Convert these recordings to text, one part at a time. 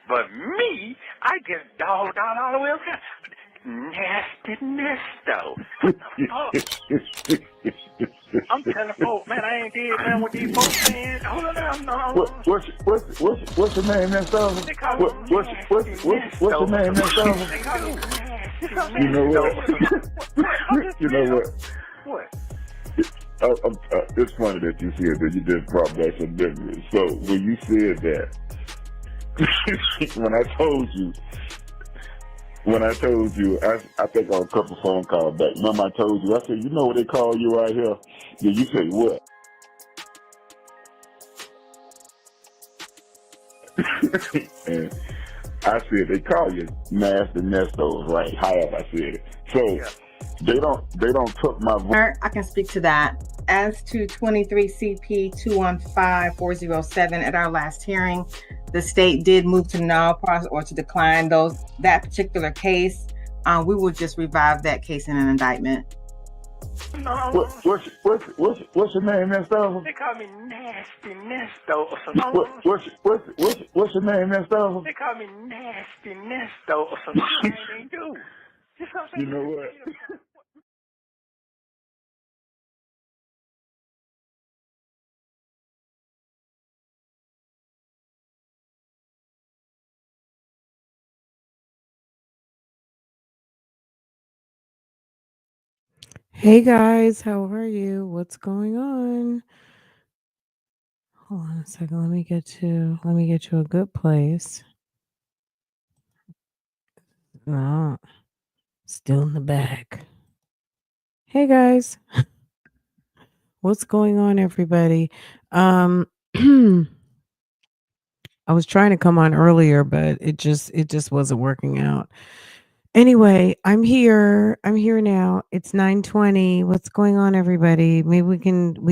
But me, I just dogged out all the way around. Nasty Nesto. I'm telling folks, man, I ain't did nothing with these folks, man. Hold on, What's your name, Nesto? They call me What's your name, Nesto? They call me Nasty You know what? You know what? What? It's funny that you said that. You just brought back some memories. So when you said that, when I told you, I think on a couple phone calls back. Remember I told you, I said, you know what they call you out here? Yeah, you say what? And I said they call you Nasty Nestos, right? However I said it. So Yeah. they don't took my voice. I can speak to that. As to 23 CP 215407 at our last hearing, the state did move to null process or to decline that particular case. We will just revive that case in an indictment. What's your name, Nesto? They call me Nasty Nesto. What's your name, Nesto? They call me Nasty Nesto. I ain't do. You know what? Hey guys, how are you? What's going on? Hold on a second. Let me get to a good place. No, still in the back. Hey guys, what's going on, everybody? I was trying to come on earlier, but it just wasn't working out. Anyway, I'm here. I'm here now. It's 9:20. What's going on, everybody? Maybe we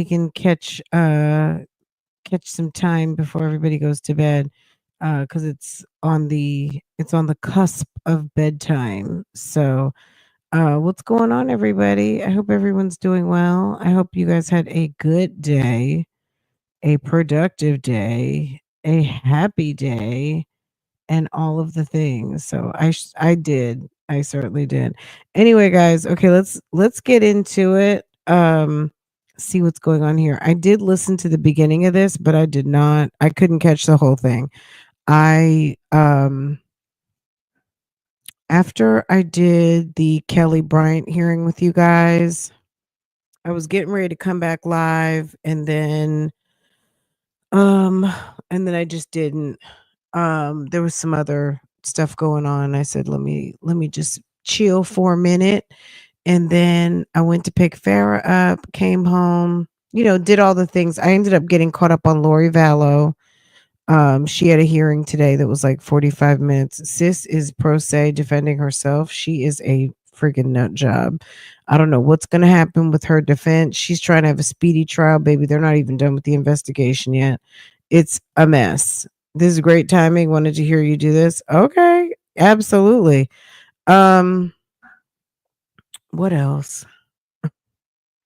can catch some time before everybody goes to bed, because it's on the cusp of bedtime. So what's going on, everybody? I hope everyone's doing well. I hope you guys had a good day, a productive day, a happy day, and all of the things. So I did. I certainly did. Anyway, guys, okay, let's get into it. See what's going on here. I did listen to the beginning of this, but I couldn't catch the whole thing. I after I did the Kelly Bryant hearing with you guys, I was getting ready to come back live, and then I just didn't. There was some other stuff going on. I said, let me just chill for a minute. And then I went to pick Farrah up, came home, did all the things. I ended up getting caught up on Lori Vallow. She had a hearing today that was like 45 minutes. Sis is pro se defending herself. She is a freaking nut job. I don't know what's going to happen with her defense. She's trying to have a speedy trial, baby. They're not even done with the investigation yet. It's a mess. This is great timing. Wanted to hear you do this. Okay, absolutely. What else? I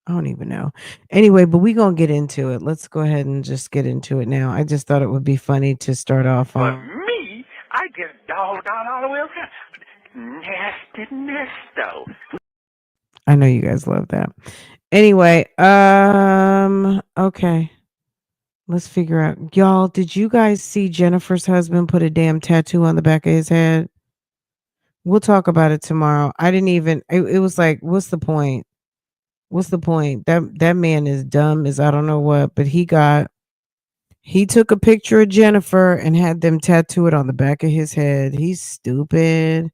don't even know. Anyway, but we gonna get into it. Let's go ahead and just get into it now. I just thought it would be funny to start off But on. me, I just dogged out all the way around. Nasty Nesto. I know you guys love that. Anyway, okay. Let's figure out. Y'all, did you guys see Jennifer's husband put a damn tattoo on the back of his head? We'll talk about it tomorrow. I didn't even it was like, what's the point? What's the point? That man is dumb as I don't know what, but he took a picture of Jennifer and had them tattoo it on the back of his head. He's stupid.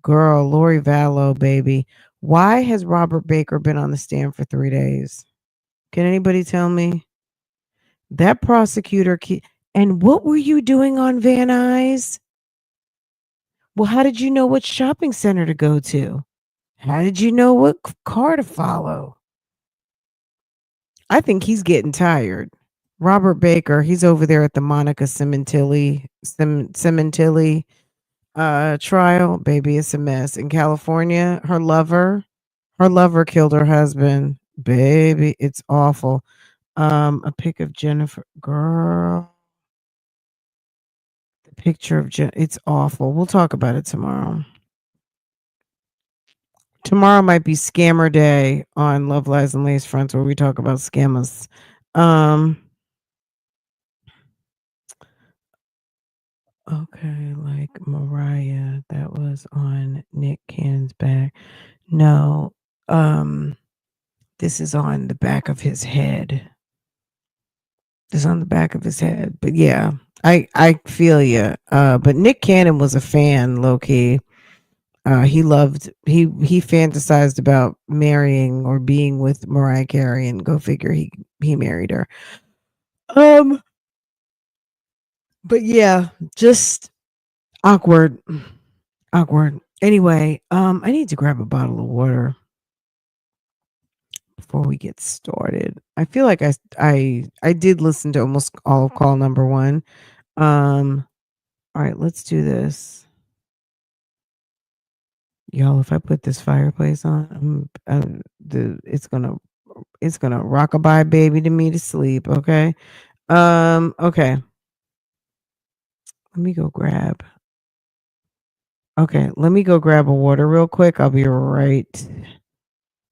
Girl, Lori Vallow, baby. Why has Robert Baker been on the stand for 3 days? Can anybody tell me? That prosecutor and what were you doing on Van Nuys? Well, how did you know what shopping center to go to? How did you know what car to follow? I think he's getting tired. Robert Baker, he's over there at the Monica Cementilli trial. Baby, it's a mess. In California, her lover killed her husband. Baby, it's awful. A pic of Jennifer. Girl. The Picture of it's awful. We'll talk about it tomorrow. Tomorrow might be scammer day on Love Lies and Lace Fronts where we talk about scammers. Okay, like Mariah, that was on Nick Cannon's back. No, this is on the back of his head. This is on the back of his head. But yeah, I feel you. But Nick Cannon was a fan, low key. He fantasized about marrying or being with Mariah Carey, and go figure, he married her. But yeah, just awkward. Anyway, I need to grab a bottle of water before we get started. I feel like I did listen to almost all of call number 1. All right, let's do this. Y'all, if I put this fireplace on, it's gonna rockabye baby to me to sleep. Okay. Okay. Let me go grab. Okay, let me go grab a water real quick. I'll be right.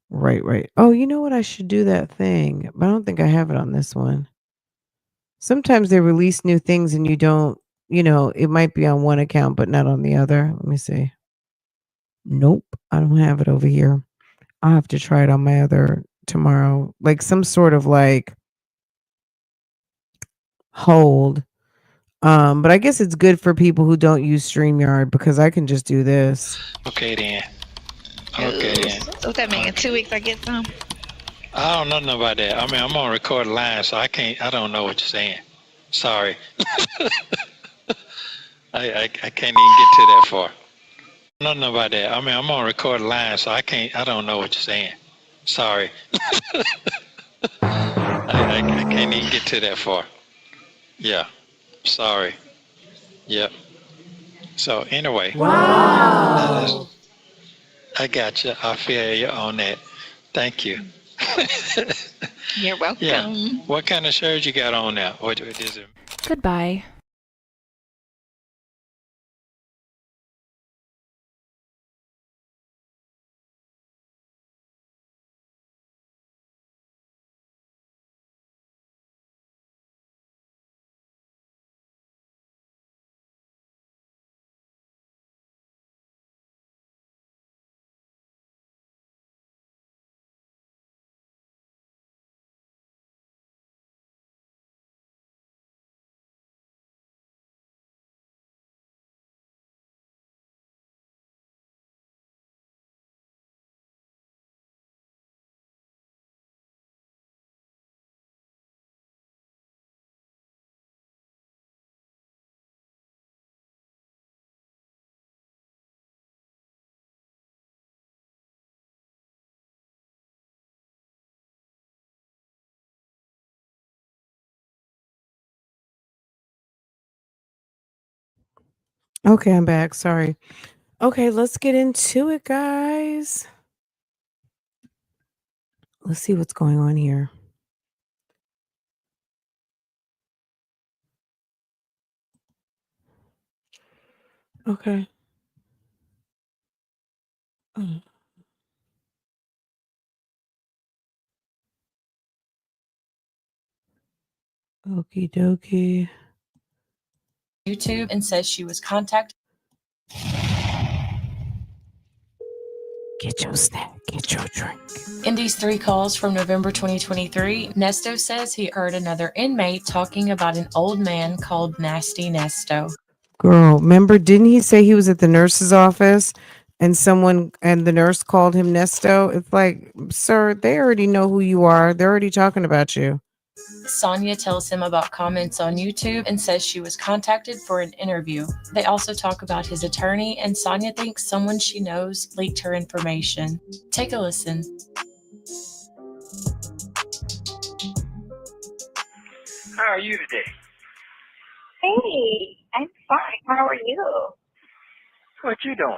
Right. Oh, you know what? I should do that thing, but I don't think I have it on this one. Sometimes they release new things and you don't, it might be on one account, but not on the other. Let me see. Nope, I don't have it over here. I'll have to try it on my other tomorrow. Like some sort of like hold. But I guess it's good for people who don't use StreamYard because I can just do this. Okay then. So what that mean? In 2 weeks I get some? I don't know nothing about that. I mean, I'm on record line, so I don't know what you're saying. Sorry. I can't even get to that far. Nothing about that. I mean, I'm on record line, so I don't know what you're saying. Sorry. I can't even get to that far. Yeah. Sorry. Yep. So anyway. Wow. I got you. I feel you on that. Thank you. You're welcome. Yeah. What kind of shirt you got on now? What is it? Goodbye. Okay, I'm back. Sorry. Okay, let's get into it, guys. Let's see what's going on here. Okay. Okie dokie. YouTube and says she was contacted. Get your snack, get your drink. In these 3 calls from November 2023, Nesto says he heard another inmate talking about an old man called Nasty Nesto. Girl, remember, didn't he say he was at the nurse's office and the nurse called him Nesto? It's like, sir, they already know who you are. They're already talking about you. Sonia tells him about comments on YouTube and says she was contacted for an interview. They also talk about his attorney, and Sonia thinks someone she knows leaked her information. Take a listen. How are you today? Hey, I'm fine. How are you? What you doing?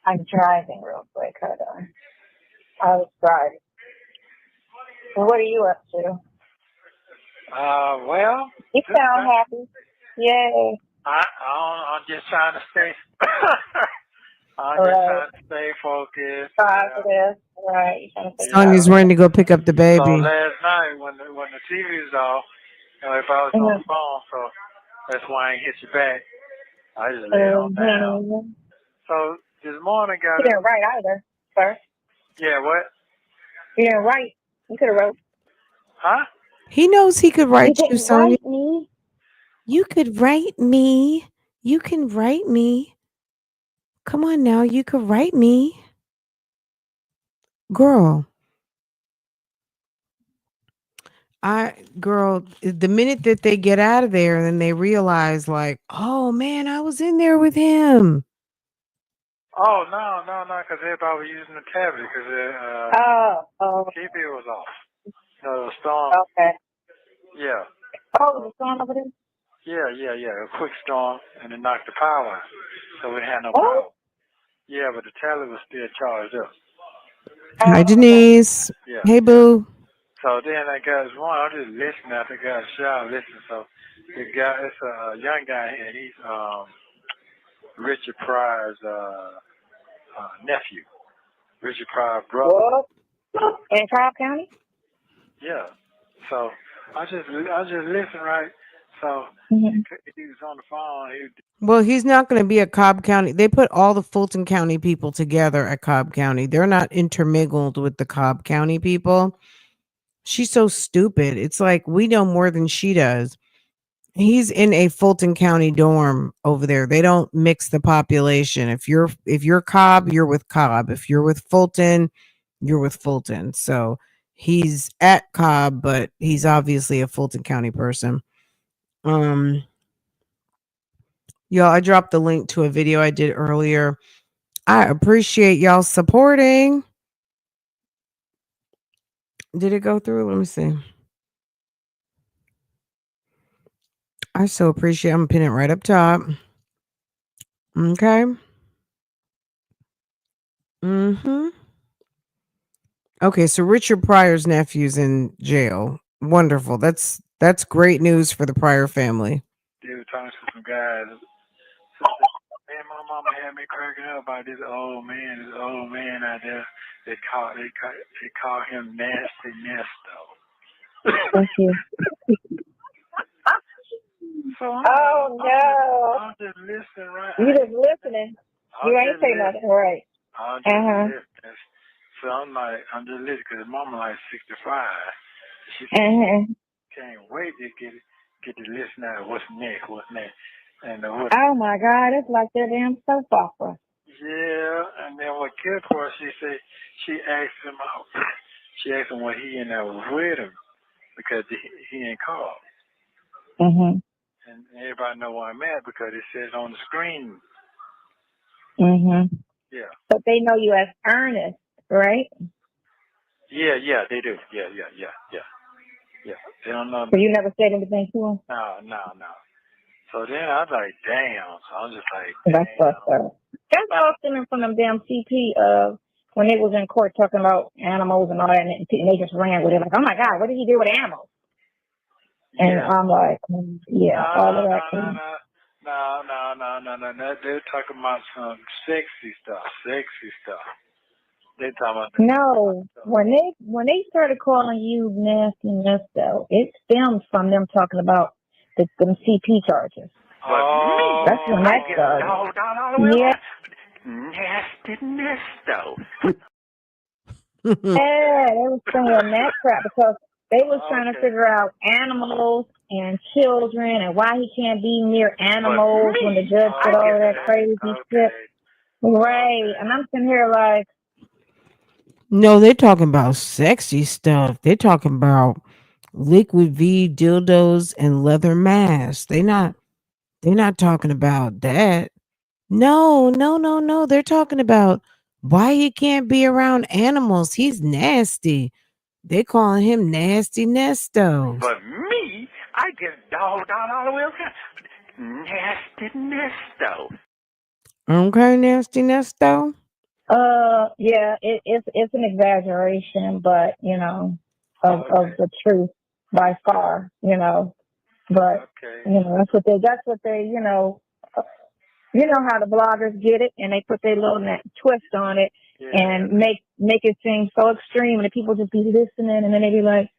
I'm driving real quick. Hold on. I was driving. So what are you up to? Well, You sound happy. Yay. I'm just trying to stay. I'm just Right. trying to stay focused. Positive. Right. You trying to figure Sonia's out. running to go pick up the So baby. last night when the TV was off, if I was on the phone, so that's why I ain't hit you back. I just laid on down. So this morning, You didn't write either, sir. Yeah, what? You didn't write. You could have wrote. Huh? He knows he could write you, Sonia. Write me. You could write me. You can write me. Come on now, you could write me. Girl. Girl, the minute that they get out of there, then they realize like, oh man, I was in there with him. Oh, no, because everybody was using the tablet because TV was off. So the storm. Okay. Yeah. Oh, the storm over there? Yeah. A quick storm, and it knocked the power out. So we had no power. Yeah, but the tablet was still charged up. Hi, Denise. Yeah. Hey, boo. So then I got one. I'm just listening. I think I got a shower listening. So the guy, it's a young guy here. He's Richard Pryor's nephew. Richard Pryor's brother. What? In Cobb County? Yeah. So I just listen, right? So he was on the phone. Well, he's not going to be at Cobb County. They put all the Fulton County people together at Cobb County. They're not intermingled with the Cobb County people. She's so stupid. It's like we know more than she does. He's in a Fulton County dorm over there. They don't mix the population. If you're Cobb, you're with Cobb. If you're with Fulton, you're with Fulton. So he's at Cobb, but he's obviously a Fulton County person. Y'all, I dropped the link to a video I did earlier. I appreciate y'all supporting. Did it go through? Let me see. I so appreciate. I'm pinning it right up top. Okay. Okay, so Richard Pryor's nephew's in jail. Wonderful. That's great news for the Pryor family. They were talking to some guys. Man, my mama had me cracking up about this old man out there. They call him Nasty Nesto. Thank you. So I'm just listening, right? You just listening. You ain't saying nothing, right? I'm just listening. So I'm just listening because mama like 65. She said, can't wait to get to listen to what's next. And oh my God, it's like that damn soap opera. Yeah, and then what killed for her, she asked him what he in there with him because he ain't called. And everybody know why I'm mad because it says on the screen. Yeah. But they know you as Ernest, right? Yeah, they do. Yeah. They don't know. So you never said anything to him? No. So then I was like, damn. So I'm just like, that's what's up. That's often from them damn CP when they was in court talking about animals and all that, and they just ran with it like, oh my God, what did he do with animals? And I'm like, all of that. No. They're talking about some sexy stuff. They talking about no. When they started calling you Nasty Nesto, it stemmed from them talking about them CP charges. Oh, that's when that started. Yeah. Nasty Nesto. Yeah, they was saying that crap because they was trying to figure out animals and children and why he can't be near animals when the judge said all that crazy shit. Right. And I'm sitting here like, no, they're talking about sexy stuff. They're talking about liquid V dildos and leather masks. They're not talking about that. No. They're talking about why he can't be around animals. He's nasty. They calling him Nasty Nesto. But me, I get dogged out all the way around. Nasty Nesto. Okay, Nasty Nesto. yeah, it's an exaggeration, but of the truth. by far, you know. But you know, that's what they, you know how the bloggers get it, and they put their little twist on it, and make it seem so extreme, and the people just be listening, and then they be like,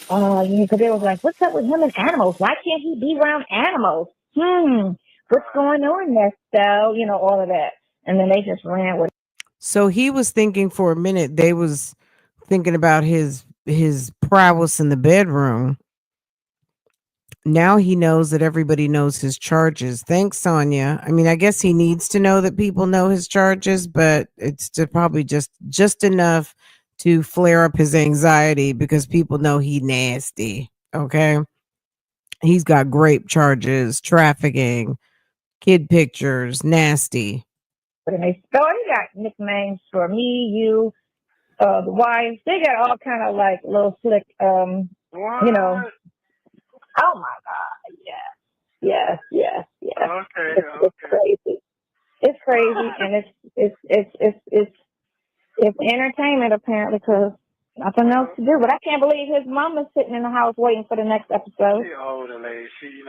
oh, because they was like, what's up with him and animals? Why can't he be around animals? What's going on, Nesto? You know, all of that, and then they just ran with it. So he was thinking for a minute. They was thinking about his prowess in the bedroom. Now he knows that everybody knows his charges. Thanks, Sonia. I mean, I guess he needs to know that people know his charges, but it's probably just enough to flare up his anxiety because people know he nasty. Okay. He's got grape charges, trafficking, kid pictures, nasty. And he got nicknames for me, you, the wives. They got all kind of like little slick, you know. Oh my God! Yes. Okay. It's crazy. It's crazy, and it's entertainment apparently because nothing else to do. But I can't believe his mama's sitting in the house waiting for the next episode. She older lady. He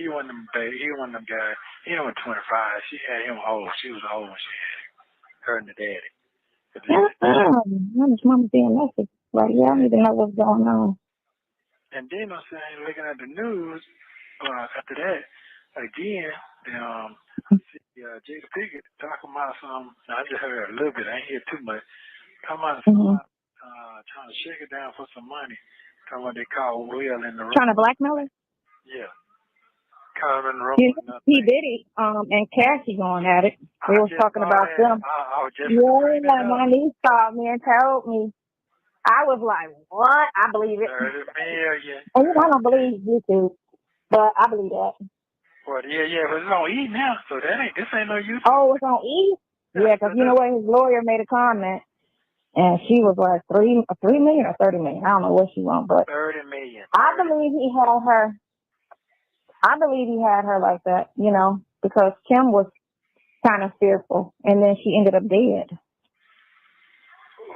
wasn't them baby. He wasn't them guy. He was 25. She had him old. She was old when she had him. Her and the daddy. His mama's being messy. Right? Yeah, I don't even know what's going on. And then I'm saying, looking at the news, after that, again, I see Jada Pinkett talking about some. I just heard a little bit. I ain't hear too much. Talking about somebody trying to shake it down for some money. Talking about they call Will in the room. Trying to blackmail her? Yeah. Call him in the room. He did it, and Cassie going at it. We was talking about them. My niece called me and told me. I was like, what? I believe it. 30 million. And I don't believe YouTube, but I believe that. Well, yeah, but it's on E now, so this ain't no YouTube. Oh, it's on E? Yeah, because you know what? His lawyer made a comment, and she was like, 3 million or 30 million. I don't know what she wants, but 30 million. I believe he had her. I believe he had her like that, you know, because Kim was kind of fearful, and then she ended up dead.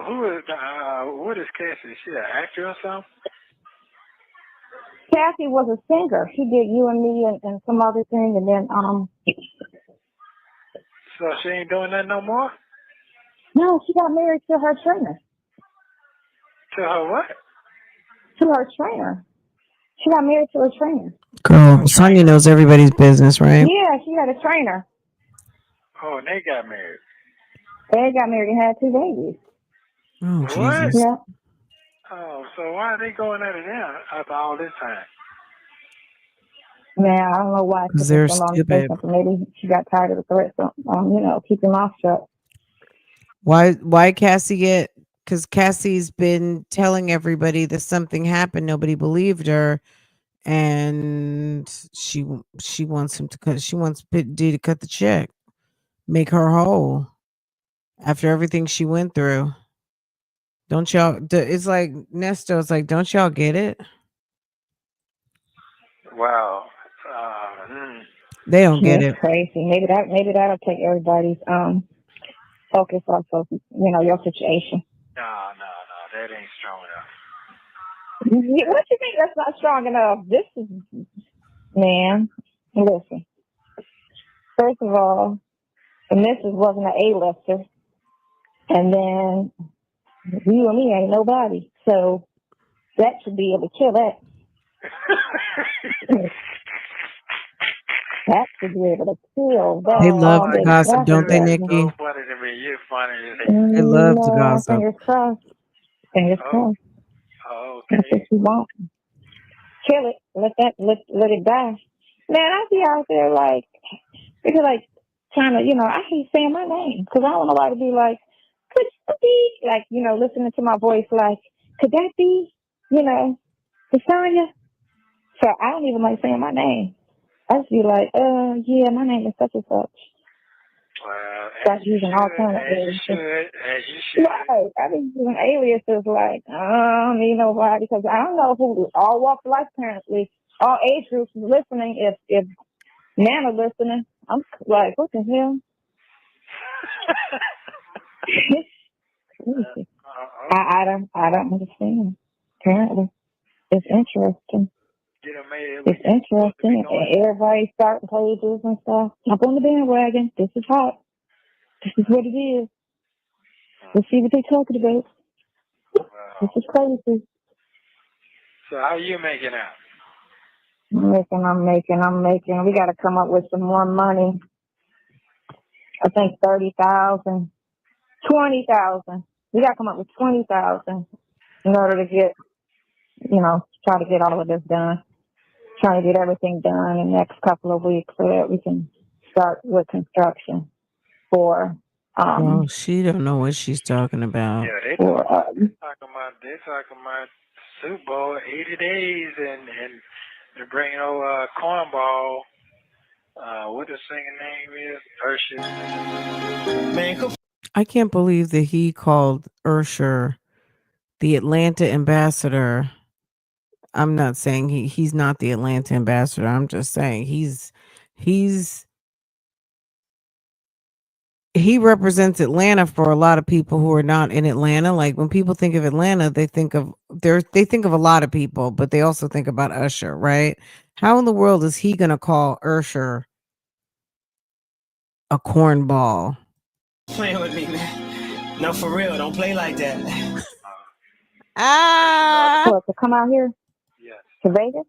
What is Cassie? Is she an actor or something? Cassie was a singer. She did You and Me and some other thing, and then So she ain't doing that no more? No, she got married to her trainer. To her what? To her trainer. She got married to her trainer. Girl, Sonia knows everybody's business, right? Yeah, she had a trainer. Oh, and they got married. They got married and had 2 babies. Oh, what? Jesus. Yeah. Oh, so why are they going at it now after all this time? Man, I don't know why. Because they're stupid. Maybe she got tired of the threats. Keep your mouth shut. Why Cassie get? Because Cassie's been telling everybody that something happened. Nobody believed her, and she wants him to cut. She wants D to cut the check, make her whole after everything she went through. Don't y'all? It's like Nesto. It's like, don't y'all get it? Wow. They don't get it. Crazy. Maybe that'll take everybody's focus off of your situation. No, that ain't strong enough. What you think that's not strong enough? This is, man. Listen. First of all, the missus wasn't an A-lister, and then You and Me ain't nobody, so that should be able to kill that. That should be able to kill that. They love to gossip, don't they, Nikki? So funny to me. You're funny. They love to gossip. Fingers crossed. Fingers crossed. Oh, That's what you want. Kill it. Let it die. Man, I be out there like, because like trying to, I hate saying my name because I don't know why to be like, could that be, like, listening to my voice, like, could that be, Sonia? So I don't even like saying my name. I just be like, yeah, my name is such and such. Well, That's using alternative aliases. As you should. Right. I be using aliases like, I don't need nobody because I don't know who, all walks of life apparently, all age groups is listening. If Nana listening, I'm like, what the hell? I don't understand. Apparently. It's interesting. It's interesting. Everybody's starting pages and stuff. Jump on the bandwagon. This is hot. This is what it is. Let's see what they're talking about. Wow. This is crazy. So how you making out? I'm making. We got to come up with some more money. I think 30,000, 20,000. We got to come up with 20,000 in order to get, try to get all of this done. Trying to get everything done in the next couple of weeks so that we can start with construction for. Well, she don't know what she's talking about. Yeah, they're talking about Super Bowl 80 days and they're bringing over Cornball. What the singer name is? Ursher. I can't believe that he called Ursher the Atlanta ambassador. I'm not saying he's not the Atlanta ambassador. I'm just saying he represents Atlanta for a lot of people who are not in Atlanta. Like when people think of Atlanta, they think of a lot of people, but they also think about Usher, right? How in the world is he gonna call Usher a cornball? Playing with me, man. No, for real. Don't play like that. What, to come out here? Yes. To Vegas?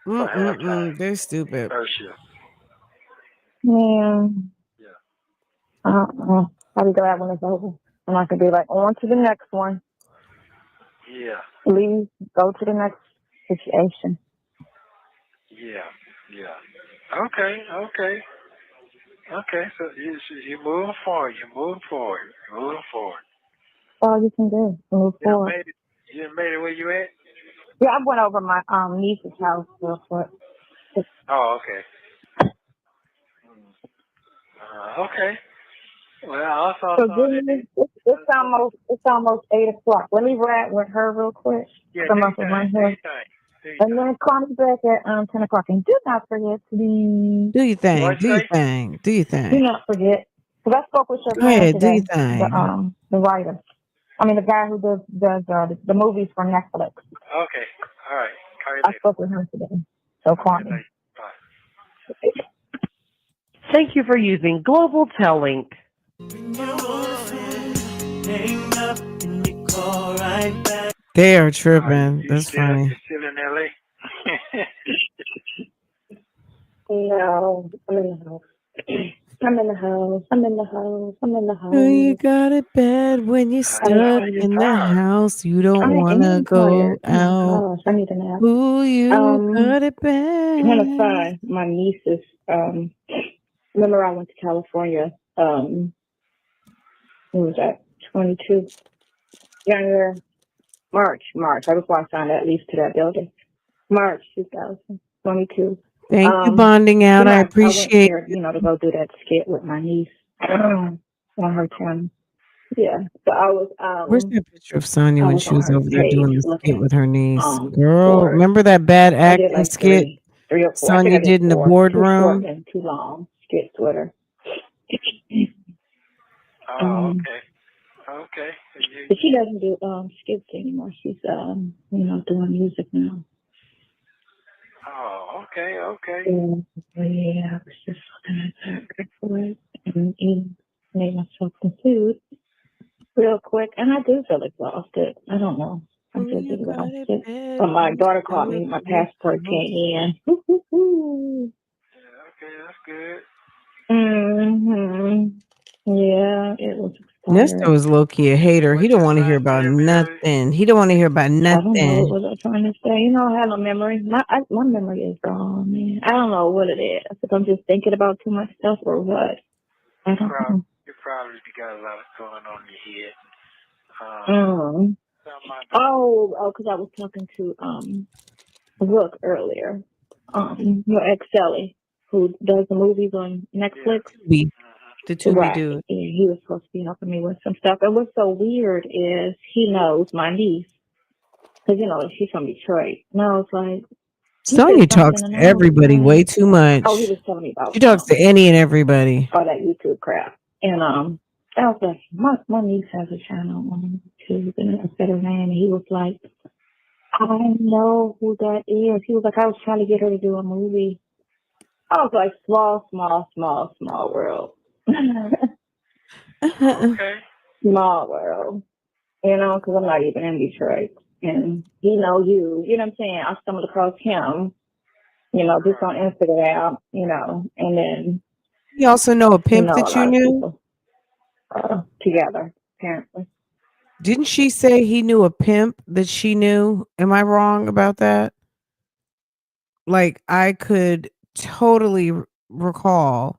Halftime. They're stupid. Ursher. Man. Yeah. I'll be glad when it's over. And I can be like, on to the next one. Yeah. Please go to the next situation. Yeah. Okay. So you're moving forward. All you can do, move forward. You made it where you at? Yeah, I went over my niece's house real quick. Oh, okay. Okay. Well, I also so saw that it's almost 8:00. Let me ride with her real quick. Yeah, Come up with my hair. And then call me back at 10:00. And do not forget to be. Do your thing. Do not forget. Because I spoke with your Go friend ahead, do today. your thing. The writer. I mean, the guy who does the movies for Netflix. Okay. All right. Call you I later. spoke with him today. So call me. Bye. Thank you for using Global Tellink. They are tripping. That's funny. You still in LA? No, I'm in the house. I'm in the house. Oh, you got it bad when you're stuck in the house. You don't want to go out. I need a nap. Ooh, you got it bad. I'm gonna find my nieces. Remember I went to California. When was that? 22 January, March. I was walking on that lease to that building. March 2022. Thank you, bonding out. I appreciate I went there, to go do that skit with my niece on her channel. Yeah. So I was. Where's that picture of Sonia when she was over there doing the skit with her niece? Girl, remember that bad acting skit three or four. Sonia did in the boardroom? Too short and too long skits with her. Okay. But she doesn't do skits anymore. She's doing music now. Oh, okay. Yeah, I was just looking at that for it and made myself some food real quick, and I do feel exhausted. I don't know. I'm just exhausted. But my daughter called me. My passport came in. Yeah, okay, that's good. Yeah, it was expired. Nesto is low-key a hater. He don't want to hear about nothing. I don't know what was I trying to say. I have no memory. My memory is gone, man. I don't know what it is. If I'm just thinking about too much stuff or what. I don't know. You probably got a lot going on in your head. Because I was talking to Rook earlier. Your ex Sally, who does the movies on Netflix. Yeah. The Tubi dude. Yeah, he was supposed to be helping me with some stuff. And what's so weird is he knows my niece. Because, she's from Detroit. No, it's like... Sonia talks to everybody way too much. Oh, he was telling me about... She talks to any and everybody. Oh, that YouTube crap. And I was like, my niece has a channel on YouTube. And I said her name. And he was like, I don't know who that is. He was like, I was trying to get her to do a movie. I was like, small world. Okay. Small world. You know, because I'm not even in Detroit. And he know you. You know what I'm saying? I stumbled across him, you know, just on Instagram, you know, and then, You also know a you pimp know, a that you lot of knew? people together, apparently. Didn't she say he knew a pimp that she knew? Am I wrong about that? Like, I could totally recall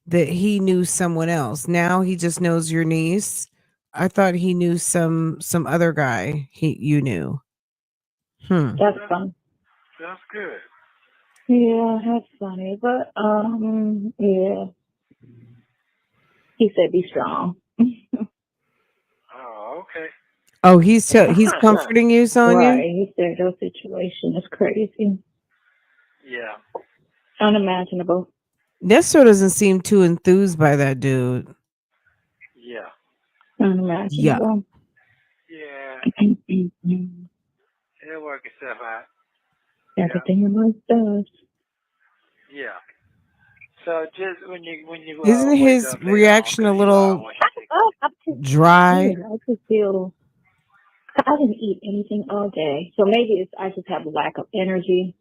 that he knew someone else. Now he just knows your niece. I thought he knew some other guy you knew. That's funny. That's good. Yeah, that's funny. But, yeah. He said, be strong. Oh, okay. Oh, he's comforting you, Sonia? Right. He said, your situation is crazy. Yeah. Unimaginable. Nesto doesn't seem too enthused by that dude. Yeah. Unimaginable. Yeah. It'll work itself out. Everything in life does. Yeah. So just when you Isn't wake his up later reaction a on, little I dry? just feel I didn't eat anything all day, so maybe I just have a lack of energy.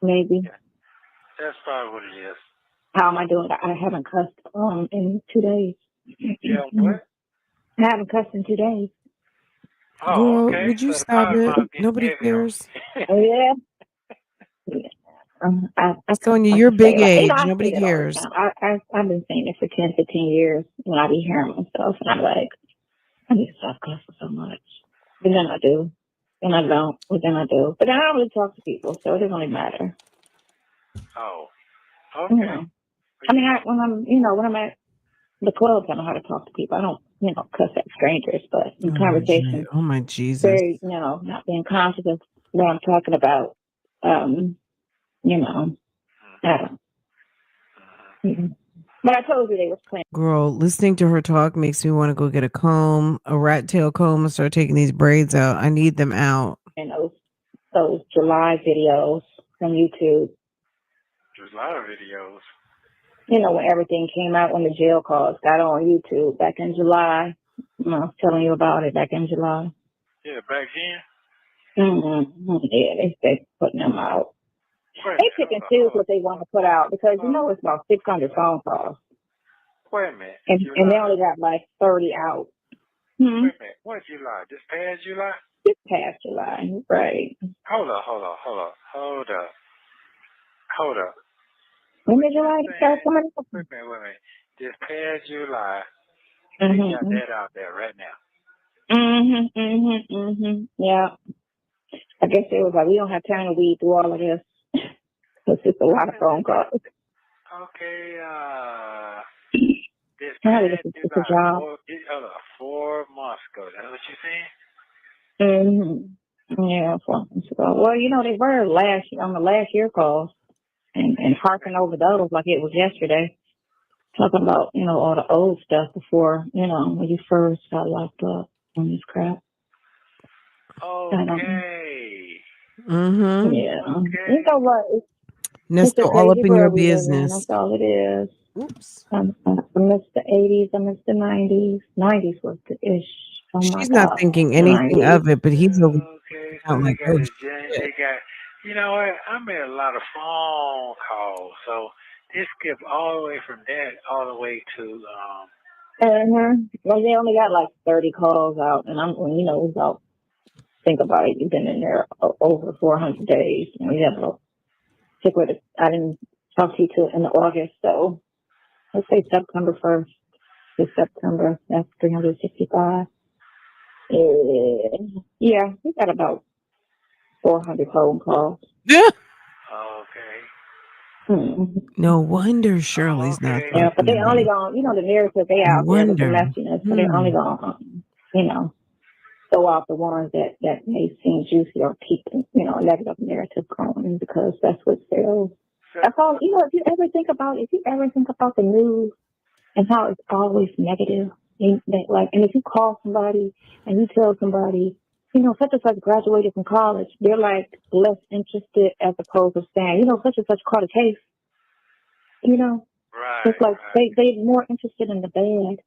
Maybe. Yeah. That's probably what it is. How am I doing? I haven't cussed in 2 days. Yeah. What? I haven't cussed in 2 days. Oh, Girl, okay. would you So the stop power it? mouth getting Nobody heavy cares. Oh yeah. I cuss Sonia, like you're a big sailor. You know, age. I say Nobody that all the cares. time. I've been saying it for 10, 15 years when I be hearing myself, and I'm like, I need to stop cussing so much. But then I do. And I don't. But then I do. But I don't really talk to people, so it doesn't really matter. Oh. You Okay. know. I mean, when I'm at the clubs, I know how to talk to people. I don't, cuss at strangers, but in conversation, Oh my Jesus. very, not being conscious of what I'm talking about. You know, I don't. Mhm. But I told you they was playing. Girl, listening to her talk makes me want to go get a comb, a rat tail comb, and start taking these braids out. I need them out. And those July videos from YouTube. There's a lot of videos. You know, when everything came out, when the jail calls got on YouTube back in July. I was telling you about it back in July. Yeah, back then. Mm-hmm. Yeah, they putting them out. They pick and choose what they want to put out because it's about 600 phone calls. Wait a minute. And they only got like 30 out. Wait a minute. What July? This past July? This past July, right. Hold up. When did July start coming up? Wait a minute. This past July, they got that out there right now. Yeah. I guess it was like, we don't have time to weed through all of this. It's just a lot of phone calls. Okay, this Probably past this is a July, job. 4 months ago. Is that what you're saying? Yeah, 4 months ago. Well, they were on the last year calls and harping over those like it was yesterday. Talking about, all the old stuff before, when you first got locked up on this crap. Okay. Mm-hmm. Yeah. Okay. You know what? It's a Nesto, all up crazy in your world we live in. business. That's all it is. Oops. I miss the 80s. I miss the 90s. 90s was the ish. Oh my She's not God. thinking The anything 90s. of it, but he's over Okay, so out they like, got oh this, shit. they got, you know what? I made a lot of phone calls, so they skipped all the way from that all the way to, Well, they only got like 30 calls out, and it's about, think about it, you've been in there over 400 days. You have a stick with it. I didn't talk to you till in August, so let's say September 1st to September. That's 365. Yeah, we got about 400 phone calls. Yeah. okay. No wonder Shirley's not talking. Yeah, but they only gonna, the narrative they out there with the messiness, but they're only gonna, throw out the ones that may seem juicy or keep, a negative narrative going because that's what sells. That's all. If you ever think about the news and how it's always negative, and if you call somebody and you tell somebody you know, such and such graduated from college. They're like less interested as opposed to saying, you know, such and such caught a case. You know, it's like they're more interested in the bad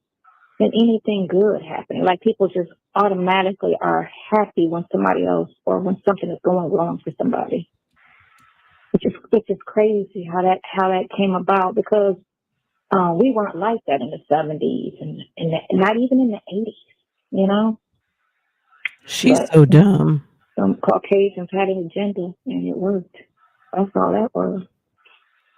than anything good happening. Like people just automatically are happy when somebody else or when something is going wrong for somebody. Which is crazy how that came about because we weren't like that in the 70s and not even in the 80s, you know. She's so dumb. Some Caucasians had an agenda and it worked. That's all that was.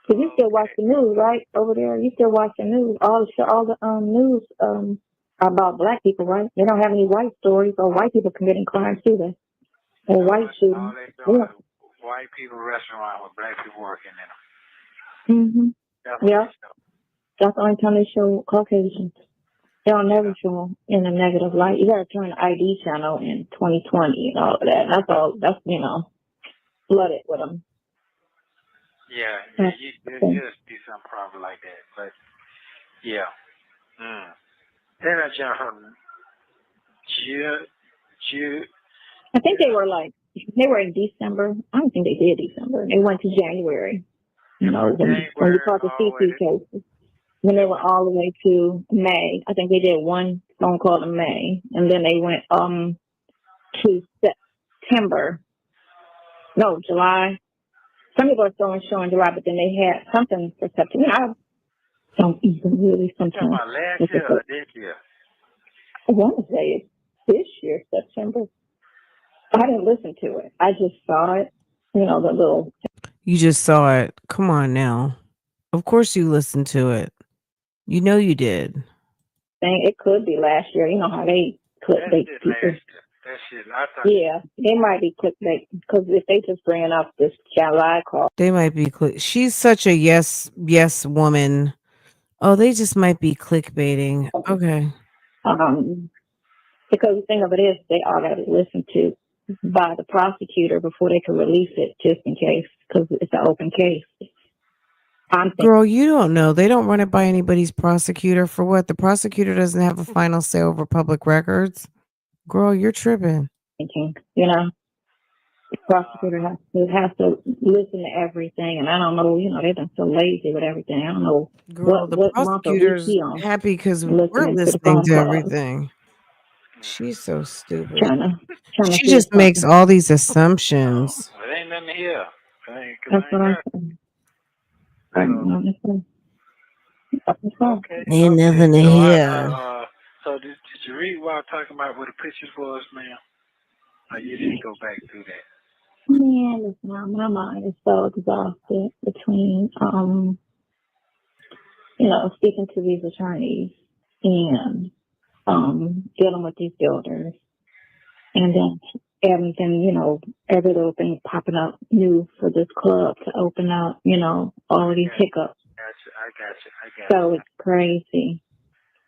Cause you still watch the news, right? Over there, you still watch the news. All the news are about black people, right? They don't have any white stories or white people committing crimes, do they? Or white shootings. All they do is white people restaurant with black people working in them. Yeah. That's the only time they show Caucasians. They'll never show them in a negative light. You gotta turn the ID channel in 2020 and all of that. That's all. That's, you know, flooded with them. Yeah, you just see some problem like that, but yeah. Then I jumped from I think they were in December. I don't think they did December. They went to January. You know, when you talk to CP cases. Then they went all the way to May. I think they did one phone call in May, and then they went to September. No, July. Some people are still showing July, but then they had something for September. I don't even really sometimes. Last year or this year? I want to say it's this year, September. I didn't listen to it. I just saw it. You know, the little. You just saw it. Come on now. Of course you listened to it. You know you did. Thing. It could be last year. You know how they clickbait people. Yeah, they might be clickbait because if they just bringing up this July call, they might be. She's such a yes woman. Oh, they just might be clickbaiting. Okay. Because the thing of it is, they already listened to by the prosecutor before they could release it, just in case, because it's an open case. Girl, you don't know. They don't run it by anybody's prosecutor. For what? The prosecutor doesn't have a final say over public records. Girl, you're tripping. You know, the prosecutor has to listen to everything, and I don't know. You know, they've been so lazy with everything. I don't know. Girl, the prosecutor's happy because we're listening to everything. She's so stupid. She just makes all these assumptions. It ain't nothing here. That's what I said. Okay. Ain't nothing to hear. So did you read what I was talking about with the pictures was, ma'am? Or you didn't go back through that? Man, listen, my mind is so exhausted between, you know, speaking to these attorneys and dealing with these builders, and then everything, you know, every little thing popping up new for this club to open up, you know, all of these hiccups. I got you. So it's crazy.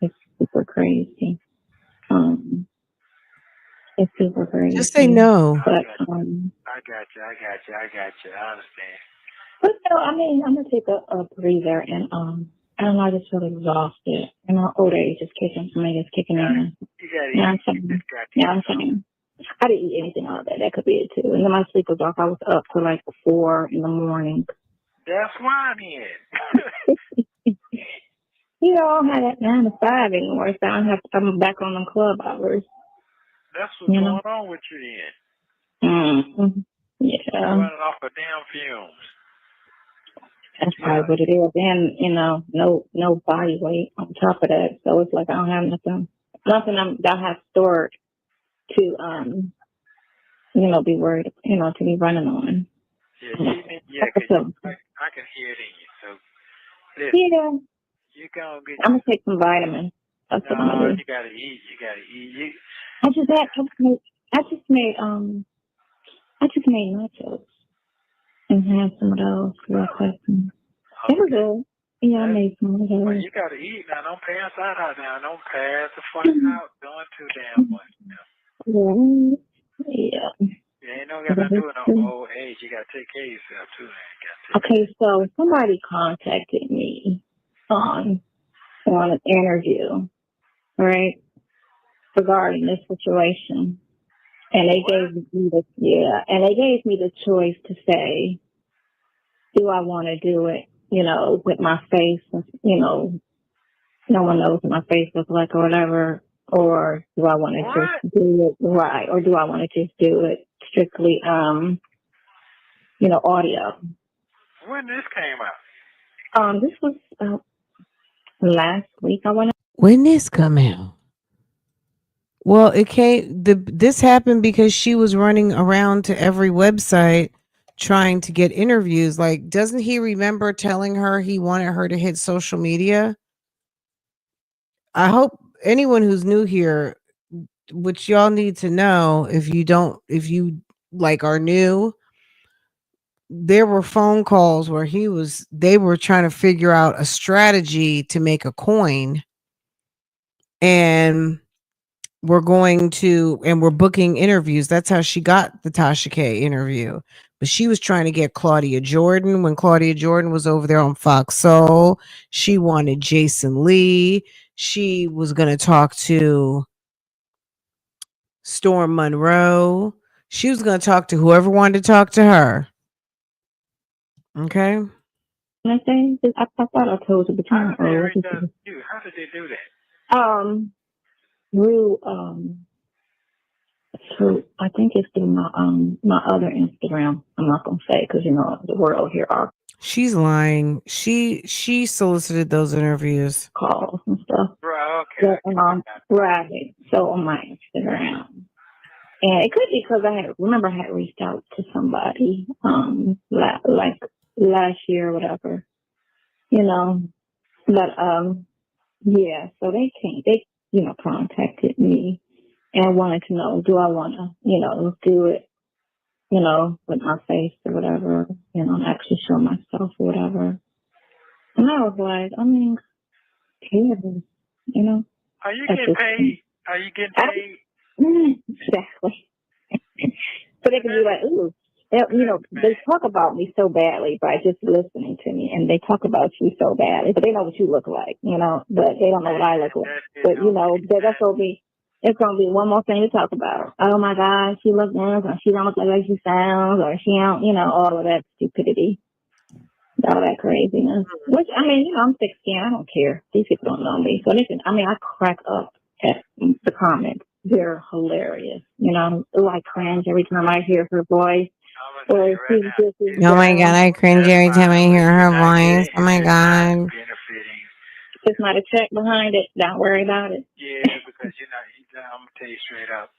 It's super crazy. It's super crazy. Just say no. But, I got you. I understand. But no, I mean, I'm gonna take a breather, and I don't know, I just feel exhausted. And my old age is kicking. Somebody is kicking in. I'm saying. I didn't eat anything all day. That could be it too. And then my sleep was off. I was up till like 4 a.m. That's why I'm in. You know, I don't have that 9 to 5 anymore, so I'm back on them club hours. That's what's going on with you then. Mm-hmm. Yeah. You're running off of damn fumes. That's probably what it is. And, you know, no body weight on top of that. So it's like I don't have nothing that I have stored to, you know, be worried, you know, to be running on. Yeah, I can hear it in you. So, listen, you're going to get... I'm going to take some vitamins. That's what I'm going to do. You got to eat. I just made nachos and had some of those real quick. They were good. Yeah, I made some of those. Well, you got to eat now. Don't pass out now. Don't pass the fuck out doing too damn much now. Yeah. You ain't no got nothing to do with no old age. You got to take care of yourself too, man. Okay, so somebody contacted me on an interview, right, regarding this situation. And they gave me the choice to say, do I want to do it, with my face, no one knows what my face looks like or whatever, or do I want to just do it right, or do I want to just do it strictly, audio? When this came out? This was last week. When this come out? Well, this happened because she was running around to every website trying to get interviews. Like, doesn't he remember telling her he wanted her to hit social media? I hope anyone who's new here, which y'all need to know, if you are new, there were phone calls where they were trying to figure out a strategy to make a coin, and we're booking interviews. That's how she got the Tasha K interview. But she was trying to get Claudia Jordan when Claudia Jordan was over there on Fox Soul. She wanted Jason Lee. She was going to talk to Storm Monroe. She was going to talk to whoever wanted to talk to her. Okay. I thought I told you, but how did they do that? Through I think it's through my other Instagram. I'm not gonna say because the world here are. She's lying. She solicited those interviews, calls and stuff. Right. Okay. Right. So on my Instagram, and it could be because I had reached out to somebody like last year or whatever, but yeah. So they contacted me and wanted to know, do I want to do it with my face or whatever, actually show myself or whatever. And I was like, I mean, Are you getting paid? Are you getting paid? Exactly. So they can be like, ooh, they talk about me so badly by just listening to me, and they talk about you so badly, but they know what you look like, but they don't know what I look like. But that's gonna be. It's gonna be one more thing to talk about. Oh my God, she looks nice, or she don't look like she sounds, or she don't, all of that stupidity, all that craziness. Which I'm thick-skinned. I don't care. These people don't know me, so listen. I crack up at the comments. They're hilarious. I cringe every time I hear her voice. Or she's just. Oh my God, I cringe every time I hear her voice. Oh my God. It's not a check behind it. Don't worry about it. Yeah, because I'm gonna tell you straight up,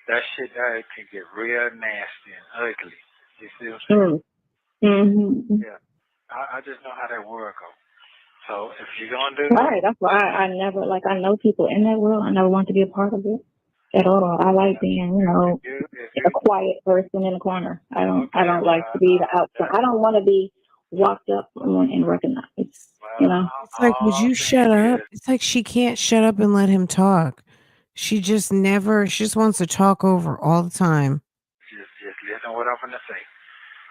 that shit can get real nasty and ugly. You see what I'm saying? Yeah. I just know how that world goes. So if you're gonna do right, that's why I never I know people in that world. I never want to be a part of it at all. I like being, a quiet person in the corner. I don't like to be the outside. I don't want to be walked up on and recognized. It's like, would you shut up? It's like she can't shut up and let him talk. She just wants to talk over all the time. Just listen to what I'm gonna say.